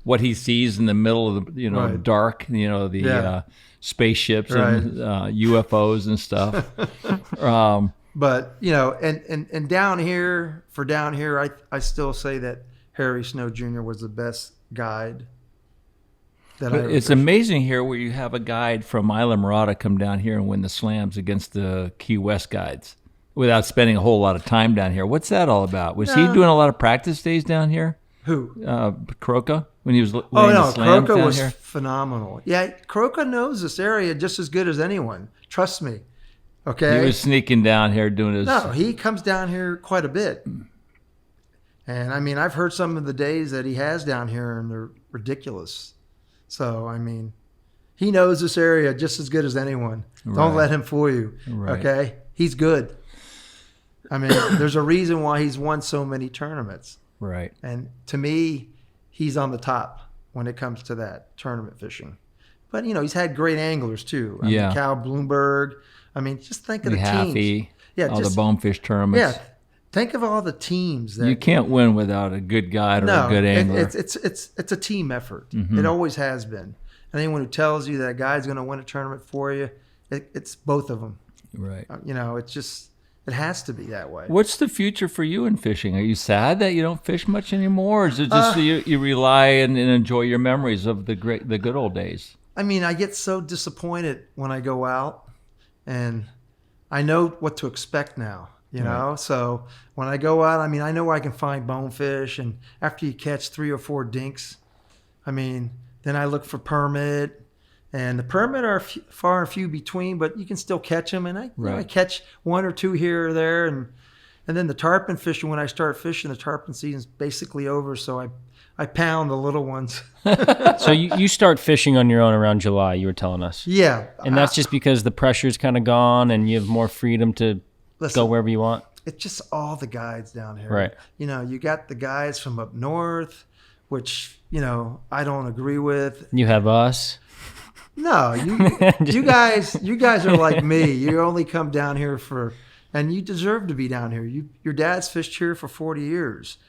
[SPEAKER 1] what he sees in the middle of the dark, the spaceships and UFOs and stuff.
[SPEAKER 2] But and down here, I still say that Harry Snow Jr. was the best guide. that
[SPEAKER 1] But
[SPEAKER 2] I ever
[SPEAKER 1] it's
[SPEAKER 2] fished.
[SPEAKER 1] amazing here where you have a guide from Isla Mirada come down here and win the slams against the Key West guides without spending a whole lot of time down here. What's that all about? Was he
[SPEAKER 2] No.
[SPEAKER 1] doing a lot of practice days down here?
[SPEAKER 2] Who?
[SPEAKER 1] Croca, when he was winning
[SPEAKER 2] Oh,
[SPEAKER 1] the
[SPEAKER 2] no,
[SPEAKER 1] slams
[SPEAKER 2] Croca
[SPEAKER 1] down
[SPEAKER 2] was
[SPEAKER 1] here?
[SPEAKER 2] phenomenal. Yeah, Croca knows this area just as good as anyone. Trust me. Okay?
[SPEAKER 1] He was sneaking down here doing his...
[SPEAKER 2] No, he comes down here quite a bit. And, I mean, I've heard some of the days that he has down here, and they're ridiculous. So, I mean, he knows this area just as good as anyone.
[SPEAKER 1] Right.
[SPEAKER 2] Don't let him fool you.
[SPEAKER 1] Right.
[SPEAKER 2] Okay? He's good. I mean, there's a reason why he's won so many tournaments.
[SPEAKER 1] Right.
[SPEAKER 2] And to me, he's on the top when it comes to that tournament fishing. But, you know, he's had great anglers too. I mean, Cal Bloomberg. I mean, just think of the teams.
[SPEAKER 1] Haffey,
[SPEAKER 2] Yeah,
[SPEAKER 1] all
[SPEAKER 2] just,
[SPEAKER 1] the bonefish tournaments.
[SPEAKER 2] Yeah, think of all the teams that
[SPEAKER 1] You can't win without a good guide or a good angler.
[SPEAKER 2] it's a team effort. It always has been. And anyone who tells you that a guy's going to win a tournament for you, it's both of them.
[SPEAKER 1] Right.
[SPEAKER 2] You know, it's just it has to be that way.
[SPEAKER 1] What's the future for you in fishing? Are you sad that you don't fish much anymore, or is it just that you rely and enjoy your memories of the good old days?
[SPEAKER 2] I mean, I get so disappointed when I go out, and I know what to expect now. You know, so when I go out, I mean, I know where I can find bonefish, and after you catch 3 or 4 dinks, I mean, then I look for permit, and the permit are far and few between, but you can still catch them, and I catch 1 or 2 here or there, and then the tarpon fishing. When I start fishing, the tarpon season's basically over, so I pound the little ones.
[SPEAKER 3] So you start fishing on your own around July, you were telling us.
[SPEAKER 2] Yeah,
[SPEAKER 3] And that's just because the pressure's kind of gone and you have more freedom to go wherever you want?
[SPEAKER 2] It's just all the guides down here.
[SPEAKER 3] Right.
[SPEAKER 2] You know, you got the guys from up north, which, you know, I don't agree with.
[SPEAKER 3] You have us.
[SPEAKER 2] No, you guys are like me. You only come down here and you deserve to be down here. Your dad's fished here for 40 years.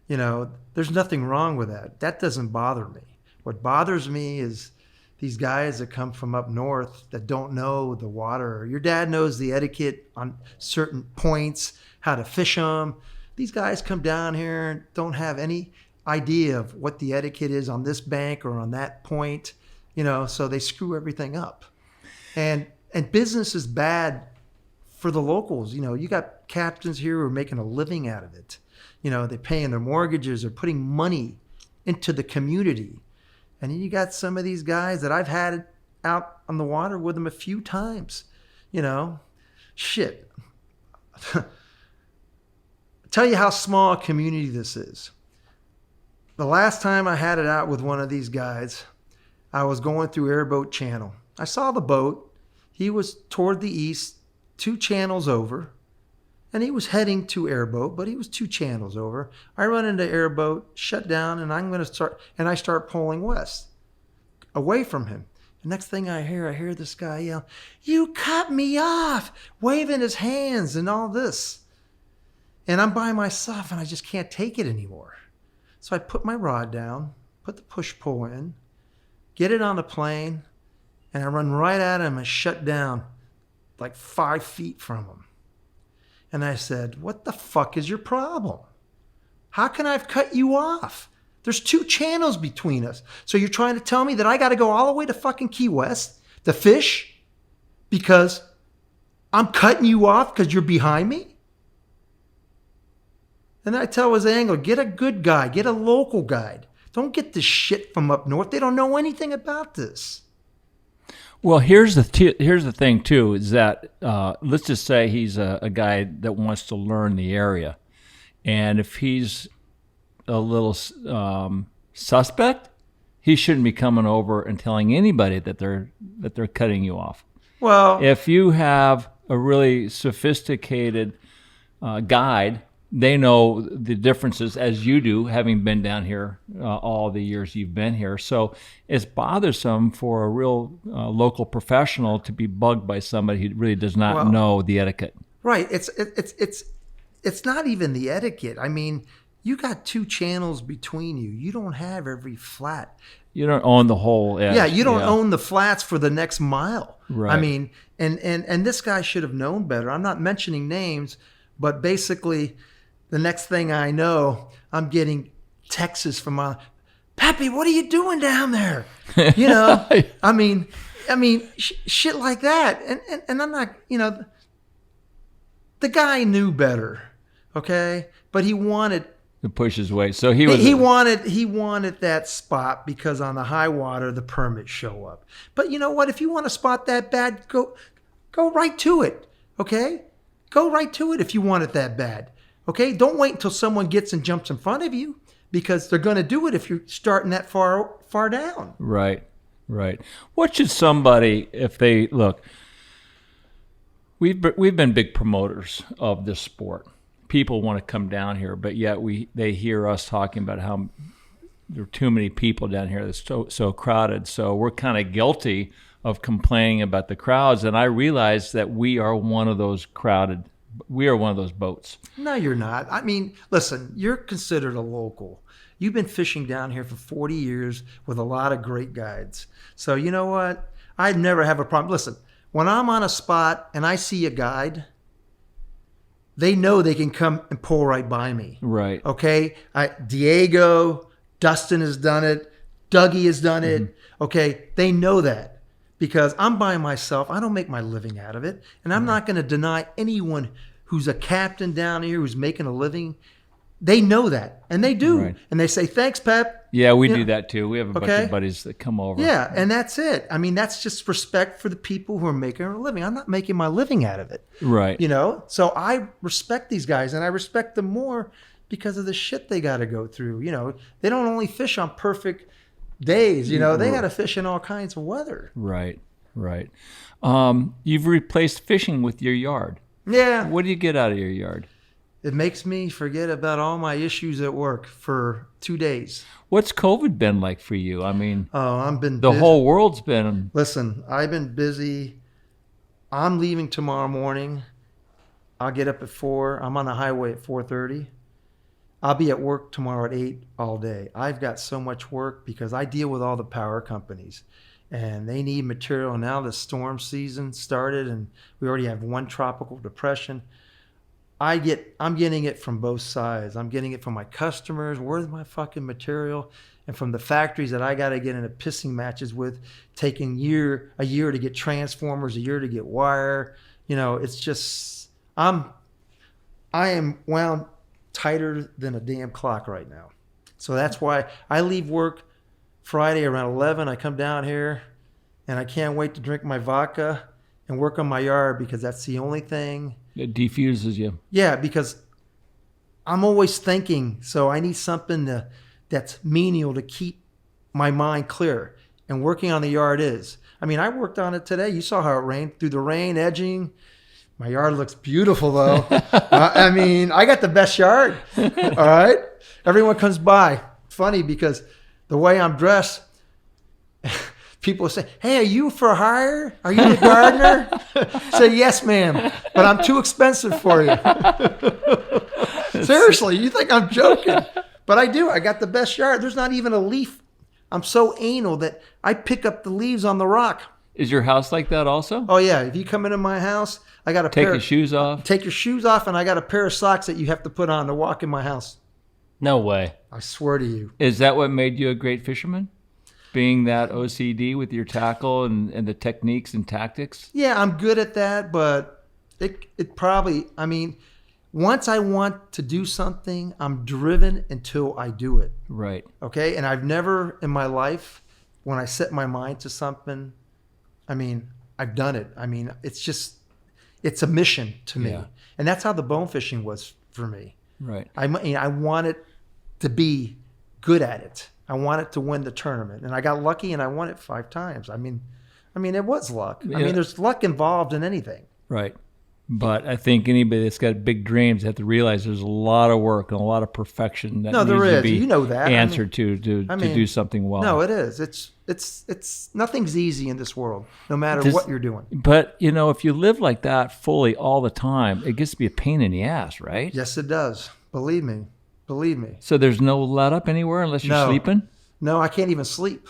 [SPEAKER 2] You know, there's nothing wrong with that. That doesn't bother me. What bothers me is these guys that come from up north that don't know the water. Your dad knows the etiquette on certain points, how to fish them. These guys come down here and don't have any idea of what the etiquette is on this bank or on that point, you know, so they screw everything up. And business is bad for the locals. You know, you got captains here who are making a living out of it. You know, they're paying their mortgages, they're putting money into the community. And then you got some of these guys that I've had out on the water with them a few times. You know, shit. Tell you how small a community this is. The last time I had it out with one of these guys, I was going through Airboat Channel. I saw the boat. He was toward the east, 2 channels over. And he was heading to Airboat, but he was 2 channels over. I run into Airboat, shut down, and I start pulling west, away from him. The next thing I hear this guy yell, "You cut me off!" waving his hands and all this. And I'm by myself, and I just can't take it anymore. So I put my rod down, put the push-pull in, get it on the plane, and I run right at him and shut down like 5 feet from him. And I said, "What the fuck is your problem? How can I have cut you off? There's 2 channels between us. So you're trying to tell me that I got to go all the way to fucking Key West to fish because I'm cutting you off because you're behind me?" And I tell his angler, get a good guy, get a local guide. Don't get this shit from up north. They don't know anything about this.
[SPEAKER 1] Well, here's the thing too, is that let's just say he's a guy that wants to learn the area, and if he's a little suspect, he shouldn't be coming over and telling anybody that they're cutting you off.
[SPEAKER 2] Well,
[SPEAKER 1] if you have a really sophisticated guide, they know the differences as you do, having been down here all the years you've been here. So it's bothersome for a real local professional to be bugged by somebody who really does not know the etiquette.
[SPEAKER 2] Right. It's not even the etiquette. I mean, you got 2 channels between you. You don't have every flat.
[SPEAKER 1] You don't own the whole edge.
[SPEAKER 2] Yeah, you don't own the flats for the next mile.
[SPEAKER 1] Right.
[SPEAKER 2] I mean, and this guy should have known better. I'm not mentioning names, but basically the next thing I know, I'm getting texts from Pepe, what are you doing down there? You know, I mean, shit like that. And I'm not, you know, the guy knew better, okay? But he wanted
[SPEAKER 1] to push his weight. So he
[SPEAKER 2] wanted that spot because on the high water the permits show up. But you know what? If you want a spot that bad, go right to it, okay? Go right to it if you want it that bad, okay? Don't wait until someone gets and jumps in front of you, because they're going to do it if you're starting that far down.
[SPEAKER 1] Right. What should somebody, if they look? We've been big promoters of this sport. People want to come down here, but yet they hear us talking about how there are too many people down here. It's so crowded. So we're kind of guilty of complaining about the crowds. And I realize that we are one of those boats. No,
[SPEAKER 2] you're not. I mean, listen, you're considered a local. You've been fishing down here for 40 years with a lot of great guides. So you know what? I'd never have a problem. Listen, when I'm on a spot and I see a guide, they know they can come and pull right by me.
[SPEAKER 1] Right.
[SPEAKER 2] Okay? Diego, Dustin has done it. Dougie has done it. Mm-hmm. Okay? They know that because I'm by myself. I don't make my living out of it. And I'm not going to deny anyone who's a captain down here who's making a living. They know that, and they do. Right. And they say, thanks, Pep.
[SPEAKER 1] Yeah, we do that too. We have a bunch of buddies that come over.
[SPEAKER 2] Yeah, and that's it. I mean, that's just respect for the people who are making a living. I'm not making my living out of it.
[SPEAKER 1] Right.
[SPEAKER 2] You know? So I respect these guys, and I respect them more because of the shit they got to go through. You know, they don't only fish on perfect days. You know, they got to fish in all kinds of weather.
[SPEAKER 1] Right. You've replaced fishing with your yard.
[SPEAKER 2] Yeah.
[SPEAKER 1] What do you get out of your yard?
[SPEAKER 2] It makes me forget about all my issues at work for 2 days.
[SPEAKER 1] What's COVID been like for you? I mean,
[SPEAKER 2] I've been
[SPEAKER 1] the whole world's been.
[SPEAKER 2] Listen, I've been busy. I'm leaving tomorrow morning. I'll get up at 4. I'm on the highway at 4:30. I'll be at work tomorrow at 8 all day. I've got so much work because I deal with all the power companies. And they need material. Now the storm season started and we already have one tropical depression. I'm getting it from both sides. I'm getting it from my customers. Where's my fucking material? And from the factories that I got to get into pissing matches with, taking a year to get transformers, a year to get wire. You know, it's just, I am wound tighter than a damn clock right now. So that's why I leave work Friday around 11. I come down here and I can't wait to drink my vodka and work on my yard because that's the only thing.
[SPEAKER 1] It defuses you.
[SPEAKER 2] Yeah, because I'm always thinking, so I need something that's menial to keep my mind clear. And working on the yard is. I mean, I worked on it today. You saw how it rained. Through the rain, edging. My yard looks beautiful, though. I mean, I got the best yard. All right? Everyone comes by. Funny because the way I'm dressed, people say, hey, are you for hire? Are you the gardener? Say, yes, ma'am, but I'm too expensive for you. Seriously, you think I'm joking? But I do. I got the best yard. There's not even a leaf. I'm so anal that I pick up the leaves on the rock.
[SPEAKER 1] Is your house like that also?
[SPEAKER 2] Oh, yeah. If you come into my house, I got
[SPEAKER 1] take your shoes off.
[SPEAKER 2] Take your shoes off, and I got a pair of socks that you have to put on to walk in my house.
[SPEAKER 3] No way.
[SPEAKER 2] I swear to you.
[SPEAKER 1] Is that what made you a great fisherman? Being that OCD with your tackle and the techniques and tactics?
[SPEAKER 2] Yeah, I'm good at that, but it probably, I mean, once I want to do something, I'm driven until I do it.
[SPEAKER 1] Right.
[SPEAKER 2] Okay? And I've never in my life, when I set my mind to something, I mean, I've done it. I mean, it's a mission to me. Yeah. And that's how the bone fishing was for me.
[SPEAKER 1] Right.
[SPEAKER 2] I wanted to be good at it. I wanted to win the tournament, and I got lucky, and I won it 5 times. I mean, it was luck. Yeah. I mean, there's luck involved in anything.
[SPEAKER 1] Right. But I think anybody that's got big dreams have to realize there's a lot of work and a lot of perfection that needs to be answered to do something well.
[SPEAKER 2] No, it is. It's nothing's easy in this world, no matter what you're doing.
[SPEAKER 1] But you know, if you live like that fully all the time, it gets to be a pain in the ass, right?
[SPEAKER 2] Yes, it does. Believe me.
[SPEAKER 1] So there's no let up anywhere unless you're sleeping?
[SPEAKER 2] No, I can't even sleep.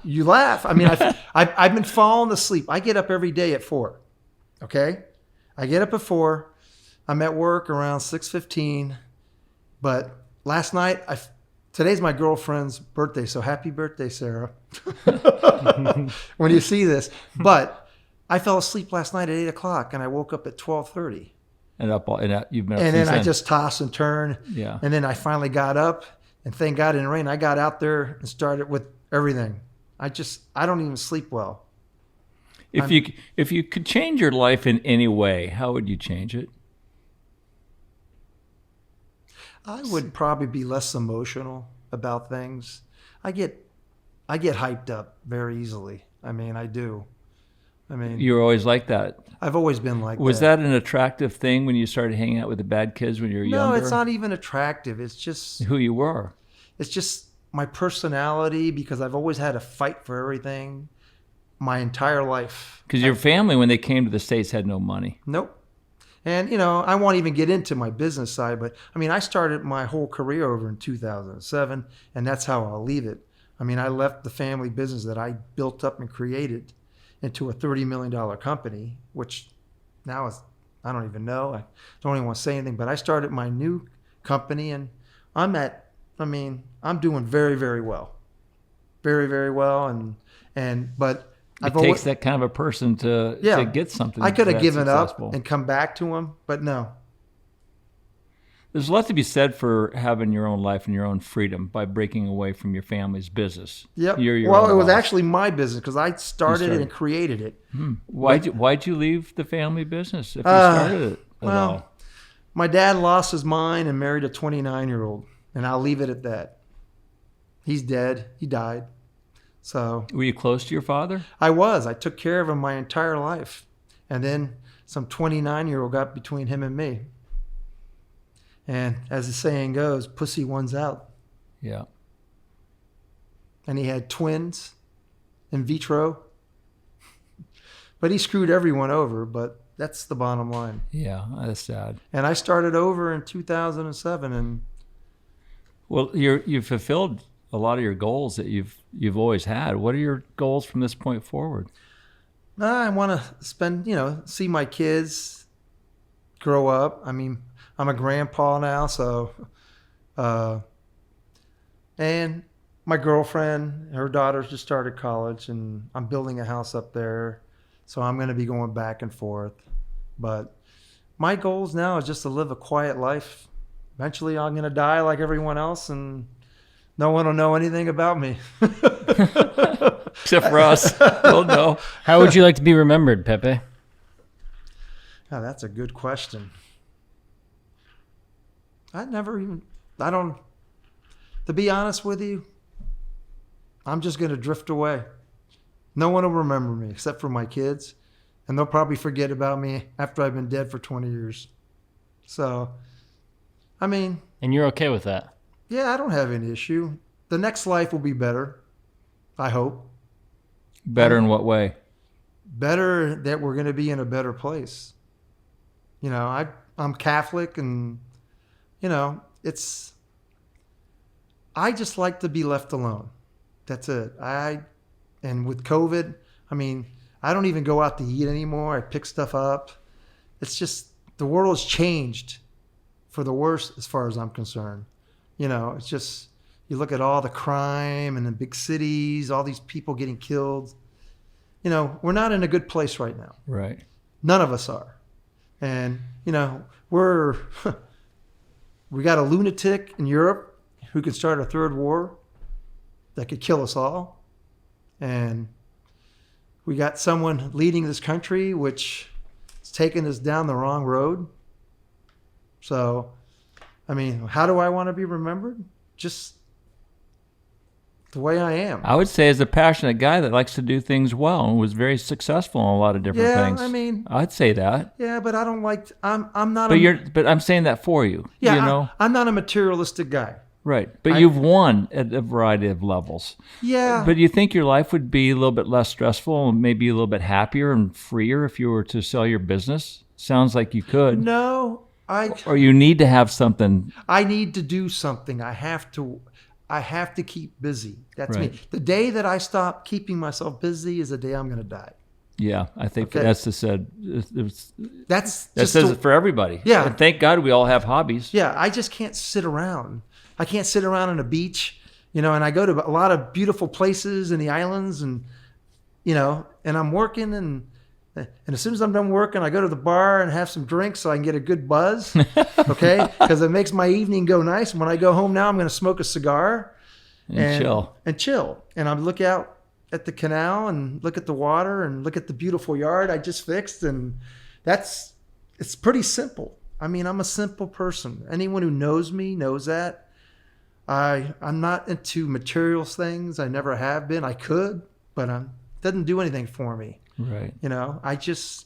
[SPEAKER 2] You laugh. I mean, I've been falling asleep. I get up every day at 4. Okay? I get up at 4. I'm at work around 6:15. But last night, Today's my girlfriend's birthday, so happy birthday, Sarah. When you see this. But I fell asleep last night at 8 o'clock, and I woke up at 12:30.
[SPEAKER 1] And you've been up
[SPEAKER 2] And
[SPEAKER 1] since
[SPEAKER 2] then I just tossed and turned.
[SPEAKER 1] Yeah.
[SPEAKER 2] And then I finally got up, and thank God it didn't rain. I got out there and started with everything. I don't even sleep well.
[SPEAKER 1] If you could change your life in any way, how would you change it?
[SPEAKER 2] I would probably be less emotional about things. I get hyped up very easily. I mean, I do. I mean,
[SPEAKER 1] You were always like that.
[SPEAKER 2] I've always been like that.
[SPEAKER 1] Was that an attractive thing when you started hanging out with the bad kids when you were younger?
[SPEAKER 2] No, it's not even attractive. It's just
[SPEAKER 1] Who you were.
[SPEAKER 2] It's just my personality, because I've always had to fight for everything my entire life.
[SPEAKER 1] Because your family, when they came to the States, had no money.
[SPEAKER 2] Nope. And, I won't even get into my business side, but I mean, I started my whole career over in 2007, and that's how I'll leave it. I mean, I left the family business that I built up and created into a $30 million company, which now is, I don't even know. I don't even want to say anything, but I started my new company, and I'm doing very, very well. Very, very well. But
[SPEAKER 1] It takes that kind of a person to get something.
[SPEAKER 2] I could have
[SPEAKER 1] that
[SPEAKER 2] given
[SPEAKER 1] successful.
[SPEAKER 2] up and come back to him, but no.
[SPEAKER 1] There's a lot to be said for having your own life and your own freedom by breaking away from your family's business.
[SPEAKER 2] Yep.
[SPEAKER 1] You're your
[SPEAKER 2] Well,
[SPEAKER 1] own
[SPEAKER 2] it was
[SPEAKER 1] boss.
[SPEAKER 2] actually my business because I started it and created it.
[SPEAKER 1] Why'd you leave the family business if you started it at all?
[SPEAKER 2] My dad lost his mind and married a 29-year-old, and I'll leave it at that. He's dead. He died. So
[SPEAKER 1] Were you close to your father?
[SPEAKER 2] I was. I took care of him my entire life. And then some 29-year-old got between him and me. And as the saying goes, pussy one's out.
[SPEAKER 1] Yeah.
[SPEAKER 2] And he had twins in vitro. But he screwed everyone over, but that's the bottom line.
[SPEAKER 1] Yeah, that's sad.
[SPEAKER 2] And I started over in 2007, and
[SPEAKER 1] Well, you've fulfilled a lot of your goals that you've always had. What are your goals from this point forward?
[SPEAKER 2] I want to see my kids grow up. I mean, I'm a grandpa now, so, and my girlfriend, her daughter's just started college, and I'm building a house up there, so I'm going to be going back and forth. But my goals now is just to live a quiet life. Eventually, I'm going to die like everyone else, and no one will know anything about me.
[SPEAKER 1] Except for us. Well, no.
[SPEAKER 3] How would you like to be remembered, Pepe?
[SPEAKER 2] Oh, that's a good question. To be honest with you, I'm just going to drift away. No one will remember me except for my kids, and they'll probably forget about me after I've been dead for 20 years. So, I mean...
[SPEAKER 3] And you're okay with that?
[SPEAKER 2] Yeah, I don't have any issue. The next life will be better, I hope.
[SPEAKER 1] Better in what way?
[SPEAKER 2] Better that we're going to be in a better place. I'm Catholic, and, I just like to be left alone. That's it. And with COVID, I mean, I don't even go out to eat anymore. I pick stuff up. It's just, the world has changed for the worse as far as I'm concerned. It's just, you look at all the crime in the big cities, all these people getting killed. We're not in a good place right now.
[SPEAKER 1] Right.
[SPEAKER 2] None of us are. And, we got a lunatic in Europe who could start a third war that could kill us all. And we got someone leading this country which is taking us down the wrong road. So, I mean, how do I want to be remembered? Just the way I am.
[SPEAKER 1] I would say as a passionate guy that likes to do things well and was very successful in a lot of different things.
[SPEAKER 2] Yeah, I mean,
[SPEAKER 1] I'd say that.
[SPEAKER 2] Yeah, but I don't like. I'm not.
[SPEAKER 1] But I'm saying that for you.
[SPEAKER 2] Yeah, I'm not a materialistic guy.
[SPEAKER 1] Right, but you've won at a variety of levels.
[SPEAKER 2] Yeah.
[SPEAKER 1] But you think your life would be a little bit less stressful and maybe a little bit happier and freer if you were to sell your business? Sounds like you could.
[SPEAKER 2] No,
[SPEAKER 1] Or you need to have something.
[SPEAKER 2] I need to do something. I have to keep busy. That's
[SPEAKER 1] Right.
[SPEAKER 2] me. The day that I stop keeping myself busy is the day I'm going to die.
[SPEAKER 1] Yeah, I think
[SPEAKER 2] Okay.
[SPEAKER 1] that's the said.
[SPEAKER 2] That
[SPEAKER 1] says it for everybody.
[SPEAKER 2] Yeah.
[SPEAKER 1] And thank God we all have hobbies.
[SPEAKER 2] Yeah, I just can't sit around. I can't sit around on a beach, you know, and I go to a lot of beautiful places in the islands and, you know, and I'm working and as soon as I'm done working, I go to the bar and have some drinks so I can get a good buzz, okay? Because it makes my evening go nice. And when I go home now, I'm going to smoke a cigar
[SPEAKER 1] and chill.
[SPEAKER 2] And I look out at the canal and look at the water and look at the beautiful yard I just fixed. And it's pretty simple. I mean, I'm a simple person. Anyone who knows me knows that. I'm not into material things. I never have been. I could, but it doesn't do anything for me.
[SPEAKER 1] Right.
[SPEAKER 2] You know, it's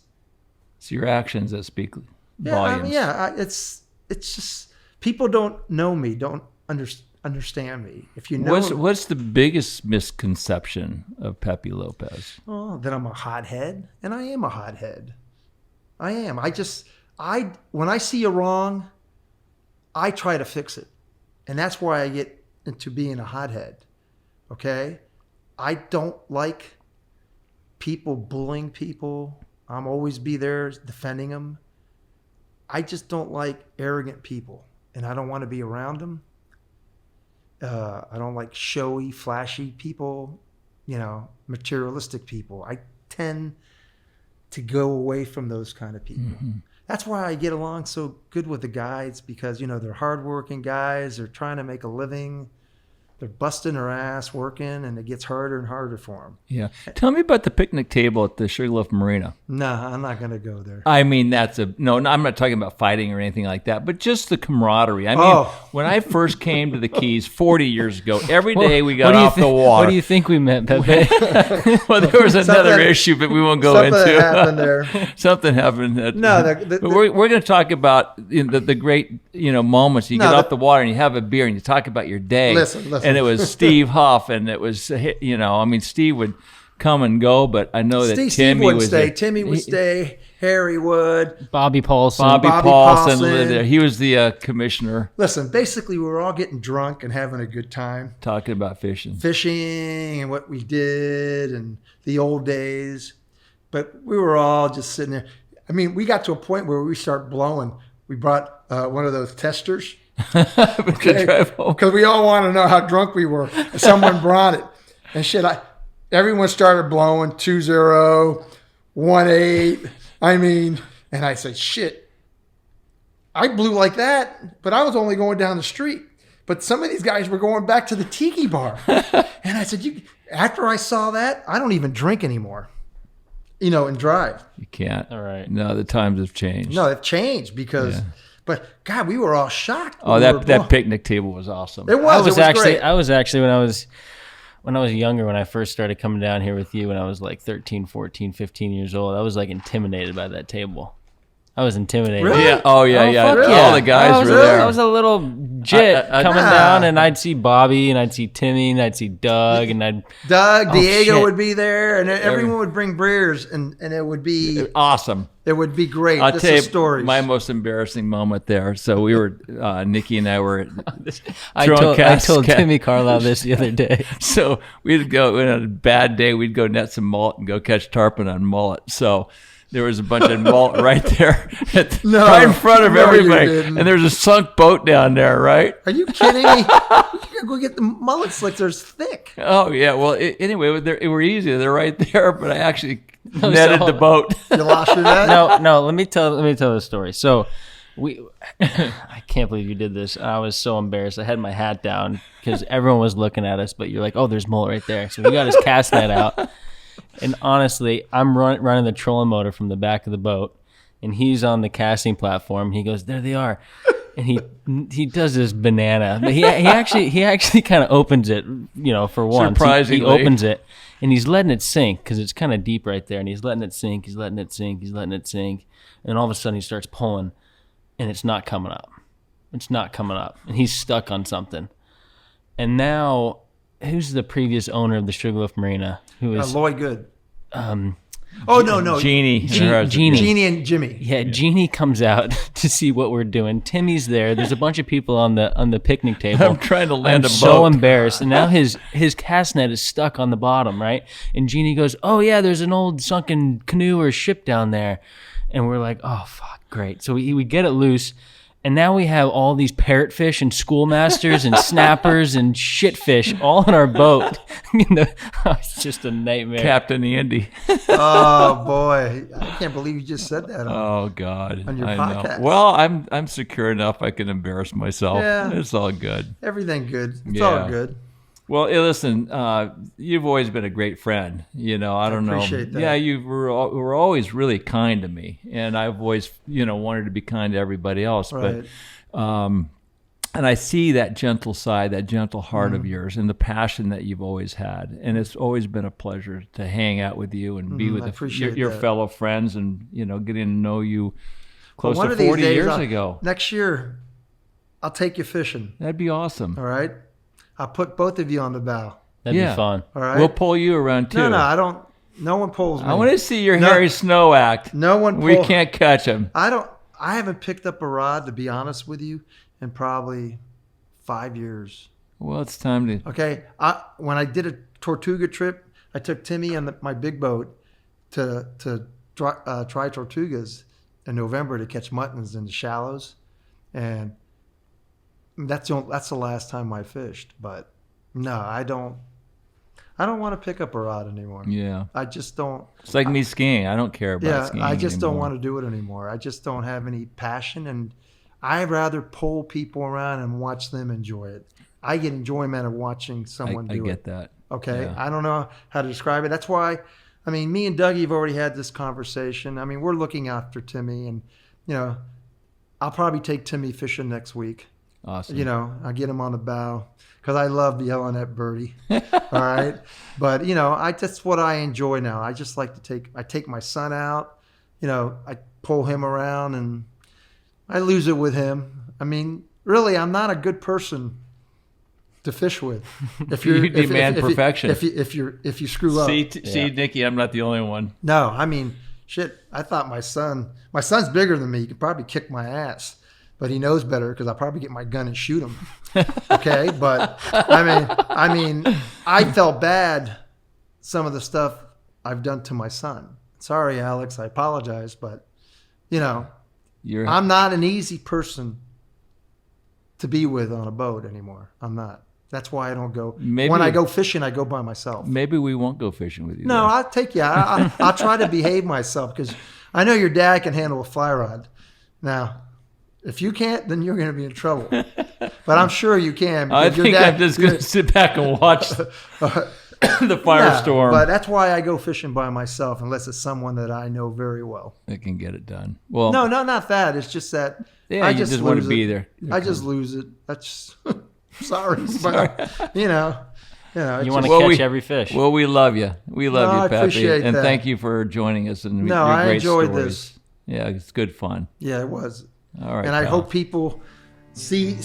[SPEAKER 1] your actions that speak volumes.
[SPEAKER 2] It's just people don't know me, don't understand me. If you know,
[SPEAKER 1] what's the biggest misconception of Pepe Lopez?
[SPEAKER 2] Oh, that I'm a hothead, and I am a hothead. I am. When I see a wrong, I try to fix it, and that's why I get into being a hothead. Okay, I don't like people bullying people. I'm always be there defending them. I just don't like arrogant people, and I don't want to be around them. I don't like showy, flashy people, you know, materialistic people. I tend to go away from those kind of people. Mm-hmm. That's why I get along so good with the guides because, you know, they're hardworking guys. They're trying to make a living. They're busting their ass working, and it gets harder and harder for them.
[SPEAKER 1] Yeah. Tell me about the picnic table at the Sugarloaf Marina.
[SPEAKER 2] No, I'm not going to go there.
[SPEAKER 1] I mean, no, I'm not talking about fighting or anything like that, but just the camaraderie. I mean, when I first came to the Keys 40 years ago, every day we got off the water.
[SPEAKER 3] What do you think we meant, Pepe?
[SPEAKER 1] Well, there was another issue, but we won't go into.
[SPEAKER 2] Something happened there.
[SPEAKER 1] Something happened. But we're going to talk about the great, you know, moments. You get off the water and you have a beer and you talk about your day.
[SPEAKER 2] Listen.
[SPEAKER 1] And it was Steve Huff, and it was, you know, I mean, Steve would come and go, but I know that Timmy
[SPEAKER 2] would stay. Timmy would stay. Harry would.
[SPEAKER 3] Bobby Paulson.
[SPEAKER 1] Bobby Paulson lived there. He was the commissioner.
[SPEAKER 2] Listen, basically, we were all getting drunk and having a good time.
[SPEAKER 1] Talking about fishing.
[SPEAKER 2] Fishing and what we did and the old days. But we were all just sitting there. I mean, we got to a point where we started blowing. We brought one of those testers. Because we all want to know how drunk we were. Someone brought it. And shit, everyone started blowing 2-0, 1-8. I mean, and I said, shit, I blew like that, but I was only going down the street. But some of these guys were going back to the tiki bar. And I said, after I saw that, I don't even drink anymore, you know, and drive.
[SPEAKER 1] You can't.
[SPEAKER 3] All right.
[SPEAKER 1] No, the times have changed.
[SPEAKER 2] No, they've changed because... Yeah. But God, we were all shocked.
[SPEAKER 1] Oh, that picnic table was awesome.
[SPEAKER 2] It was
[SPEAKER 3] actually
[SPEAKER 2] great.
[SPEAKER 3] I was actually when I was younger, when I first started coming down here with you when I was like 13, 14, 15 years old, I was like intimidated by that table. I was intimidated.
[SPEAKER 2] Really?
[SPEAKER 1] Yeah. Oh, yeah, yeah.
[SPEAKER 3] Really?
[SPEAKER 1] All the guys were there.
[SPEAKER 3] I was a little jit coming down, and I'd see Bobby, and I'd see Timmy, and I'd see Doug, and
[SPEAKER 2] Diego would be there, and everyone would bring beers, and it would be
[SPEAKER 1] awesome.
[SPEAKER 2] It would be great.
[SPEAKER 1] I'll tell you
[SPEAKER 2] stories.
[SPEAKER 1] My most embarrassing moment there. So we were, Nikki and I were.
[SPEAKER 3] I told Timmy Carlile this the other day.
[SPEAKER 1] So we'd go on a bad day. We'd go net some mullet and go catch tarpon on mullet. So there was a bunch of mullet right there, right in front of everybody. And there's a sunk boat down there, right?
[SPEAKER 2] Are you kidding me? You gotta go get the mullet slicks. They're thick.
[SPEAKER 1] Oh yeah. Well, anyway, they were easy. They're right there, but I actually netted the boat.
[SPEAKER 2] You lost your net?
[SPEAKER 3] No. Let me tell the story. So I can't believe you did this. I was so embarrassed. I had my hat down because everyone was looking at us, but you're like, oh, there's mullet right there. So we got his cast net out. And honestly, I'm running the trolling motor from the back of the boat, and he's on the casting platform. He goes, there they are. And he does this banana. But he actually kind of opens it, you know, for once.
[SPEAKER 1] Surprisingly.
[SPEAKER 3] He opens it, and he's letting it sink because it's kind of deep right there. And he's letting it sink. He's letting it sink. He's letting it sink. And all of a sudden, he starts pulling, and it's not coming up. It's not coming up. And he's stuck on something. And now, who's the previous owner of the Sugarloaf Marina? Who is
[SPEAKER 2] Lloyd Good.
[SPEAKER 3] No.
[SPEAKER 1] Jeannie.
[SPEAKER 2] Jeannie and Jimmy.
[SPEAKER 3] Yeah, Jeannie comes out to see what we're doing. Timmy's there. There's a bunch of people on the picnic table.
[SPEAKER 1] I'm trying to land a boat.
[SPEAKER 3] I'm so embarrassed. And now his cast net is stuck on the bottom, right? And Jeannie goes, oh, yeah, there's an old sunken canoe or ship down there. And we're like, oh, fuck, great. So we get it loose. And now we have all these parrotfish and schoolmasters and snappers and shitfish all in our boat. It's just a nightmare.
[SPEAKER 1] Captain Andy.
[SPEAKER 2] Oh boy, I can't believe you just said that.
[SPEAKER 1] Oh God,
[SPEAKER 2] on your
[SPEAKER 1] I
[SPEAKER 2] podcast.
[SPEAKER 1] know. Well, I'm secure enough. I can embarrass myself.
[SPEAKER 2] Yeah.
[SPEAKER 1] It's all good.
[SPEAKER 2] Everything good. It's
[SPEAKER 1] Yeah.
[SPEAKER 2] all good.
[SPEAKER 1] Well, listen, you've always been a great friend. I don't know.
[SPEAKER 2] appreciate that.
[SPEAKER 1] Yeah, you were always really kind to me, and I've always, wanted to be kind to everybody else.
[SPEAKER 2] Right.
[SPEAKER 1] But, and I see that gentle side, that gentle heart
[SPEAKER 2] Mm-hmm.
[SPEAKER 1] of yours, and the passion that you've always had. And it's always been a pleasure to hang out with you and be with
[SPEAKER 2] I appreciate
[SPEAKER 1] your
[SPEAKER 2] that.
[SPEAKER 1] fellow friends, and getting to know you close
[SPEAKER 2] One
[SPEAKER 1] to
[SPEAKER 2] of these
[SPEAKER 1] 40
[SPEAKER 2] days,
[SPEAKER 1] years ago.
[SPEAKER 2] Next year, I'll take you fishing.
[SPEAKER 1] That'd be awesome.
[SPEAKER 2] All right. I'll put both of you on the bow.
[SPEAKER 3] That'd
[SPEAKER 1] Yeah.
[SPEAKER 3] be fun.
[SPEAKER 2] All right.
[SPEAKER 1] We'll pull you around too.
[SPEAKER 2] No, I don't. No one pulls me.
[SPEAKER 1] I want to see your
[SPEAKER 2] No.
[SPEAKER 1] Harry Snow act.
[SPEAKER 2] No one.
[SPEAKER 1] We
[SPEAKER 2] pull-
[SPEAKER 1] can't catch him.
[SPEAKER 2] I haven't picked up a rod, to be honest with you, in probably 5 years.
[SPEAKER 1] Well, it's time to.
[SPEAKER 2] Okay. When I did a Tortuga trip, I took Timmy on my big boat to try Tortugas in November to catch muttons in the shallows, and that's the last time I fished. But no, I don't want to pick up a rod anymore.
[SPEAKER 1] Yeah.
[SPEAKER 2] I just don't.
[SPEAKER 1] It's like me skiing. I don't care about
[SPEAKER 2] Yeah,
[SPEAKER 1] skiing
[SPEAKER 2] I just don't
[SPEAKER 1] anymore.
[SPEAKER 2] want to do it anymore. I just don't have any passion, and I'd rather pull people around and watch them enjoy it. I get enjoyment of watching someone
[SPEAKER 1] I
[SPEAKER 2] do
[SPEAKER 1] get
[SPEAKER 2] it.
[SPEAKER 1] that.
[SPEAKER 2] Okay,
[SPEAKER 1] Yeah.
[SPEAKER 2] I don't know how to describe it. That's why, me and Dougie have already had this conversation. We're looking after Timmy, and I'll probably take Timmy fishing next week.
[SPEAKER 1] Awesome.
[SPEAKER 2] I'll get him on the bow because I love yelling at Birdie. All right. But, that's what I enjoy now. I just like to take my son out, I pull him around and I lose it with him. Really, I'm not a good person to fish with. If
[SPEAKER 1] You demand perfection.
[SPEAKER 2] If you screw up.
[SPEAKER 1] See, Nikki, I'm not the only one.
[SPEAKER 2] No, shit. I thought my son's bigger than me. He could probably kick my ass, but he knows better because I'll probably get my gun and shoot him. Okay, but I felt bad. Some of the stuff I've done to my son. Sorry, Alex. I apologize, but I'm not an easy person to be with on a boat anymore. I'm not. That's why I don't go. When I go fishing, I go by myself.
[SPEAKER 1] Maybe we won't go fishing with you.
[SPEAKER 2] No,
[SPEAKER 1] then.
[SPEAKER 2] I'll take you. I'll try to behave myself because I know your dad can handle a fly rod. Now, if you can't, then you're going to be in trouble. But I'm sure you can.
[SPEAKER 1] I
[SPEAKER 2] because your
[SPEAKER 1] think
[SPEAKER 2] dad-
[SPEAKER 1] I'm just going to sit back and watch the firestorm.
[SPEAKER 2] But that's why I go fishing by myself, unless it's someone that I know very well.
[SPEAKER 1] That can get it done. Well,
[SPEAKER 2] No, not that. It's just that
[SPEAKER 1] yeah,
[SPEAKER 2] I
[SPEAKER 1] you just want to
[SPEAKER 2] lose
[SPEAKER 1] be
[SPEAKER 2] it.
[SPEAKER 1] there.
[SPEAKER 2] I just lose it. That's sorry, but
[SPEAKER 3] You want to
[SPEAKER 1] Well,
[SPEAKER 3] catch every fish.
[SPEAKER 1] Well, we love you. We love
[SPEAKER 2] No, I
[SPEAKER 1] you, Pepe,
[SPEAKER 2] appreciate
[SPEAKER 1] and
[SPEAKER 2] that.
[SPEAKER 1] thank you for joining us and
[SPEAKER 2] No,
[SPEAKER 1] your
[SPEAKER 2] I
[SPEAKER 1] great
[SPEAKER 2] enjoyed
[SPEAKER 1] stories.
[SPEAKER 2] this.
[SPEAKER 1] Yeah, it's good fun.
[SPEAKER 2] Yeah, it was.
[SPEAKER 1] All right,
[SPEAKER 2] And I
[SPEAKER 1] pal.
[SPEAKER 2] hope people see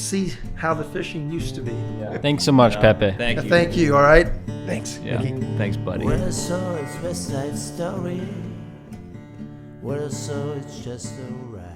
[SPEAKER 2] how the fishing used to be.
[SPEAKER 3] Thanks so much, Pepe.
[SPEAKER 1] Thank you.
[SPEAKER 2] Thank you. All right. Thanks.
[SPEAKER 1] Yeah, thanks, buddy.
[SPEAKER 4] When I saw it's West Side Story, when I saw it's just alright.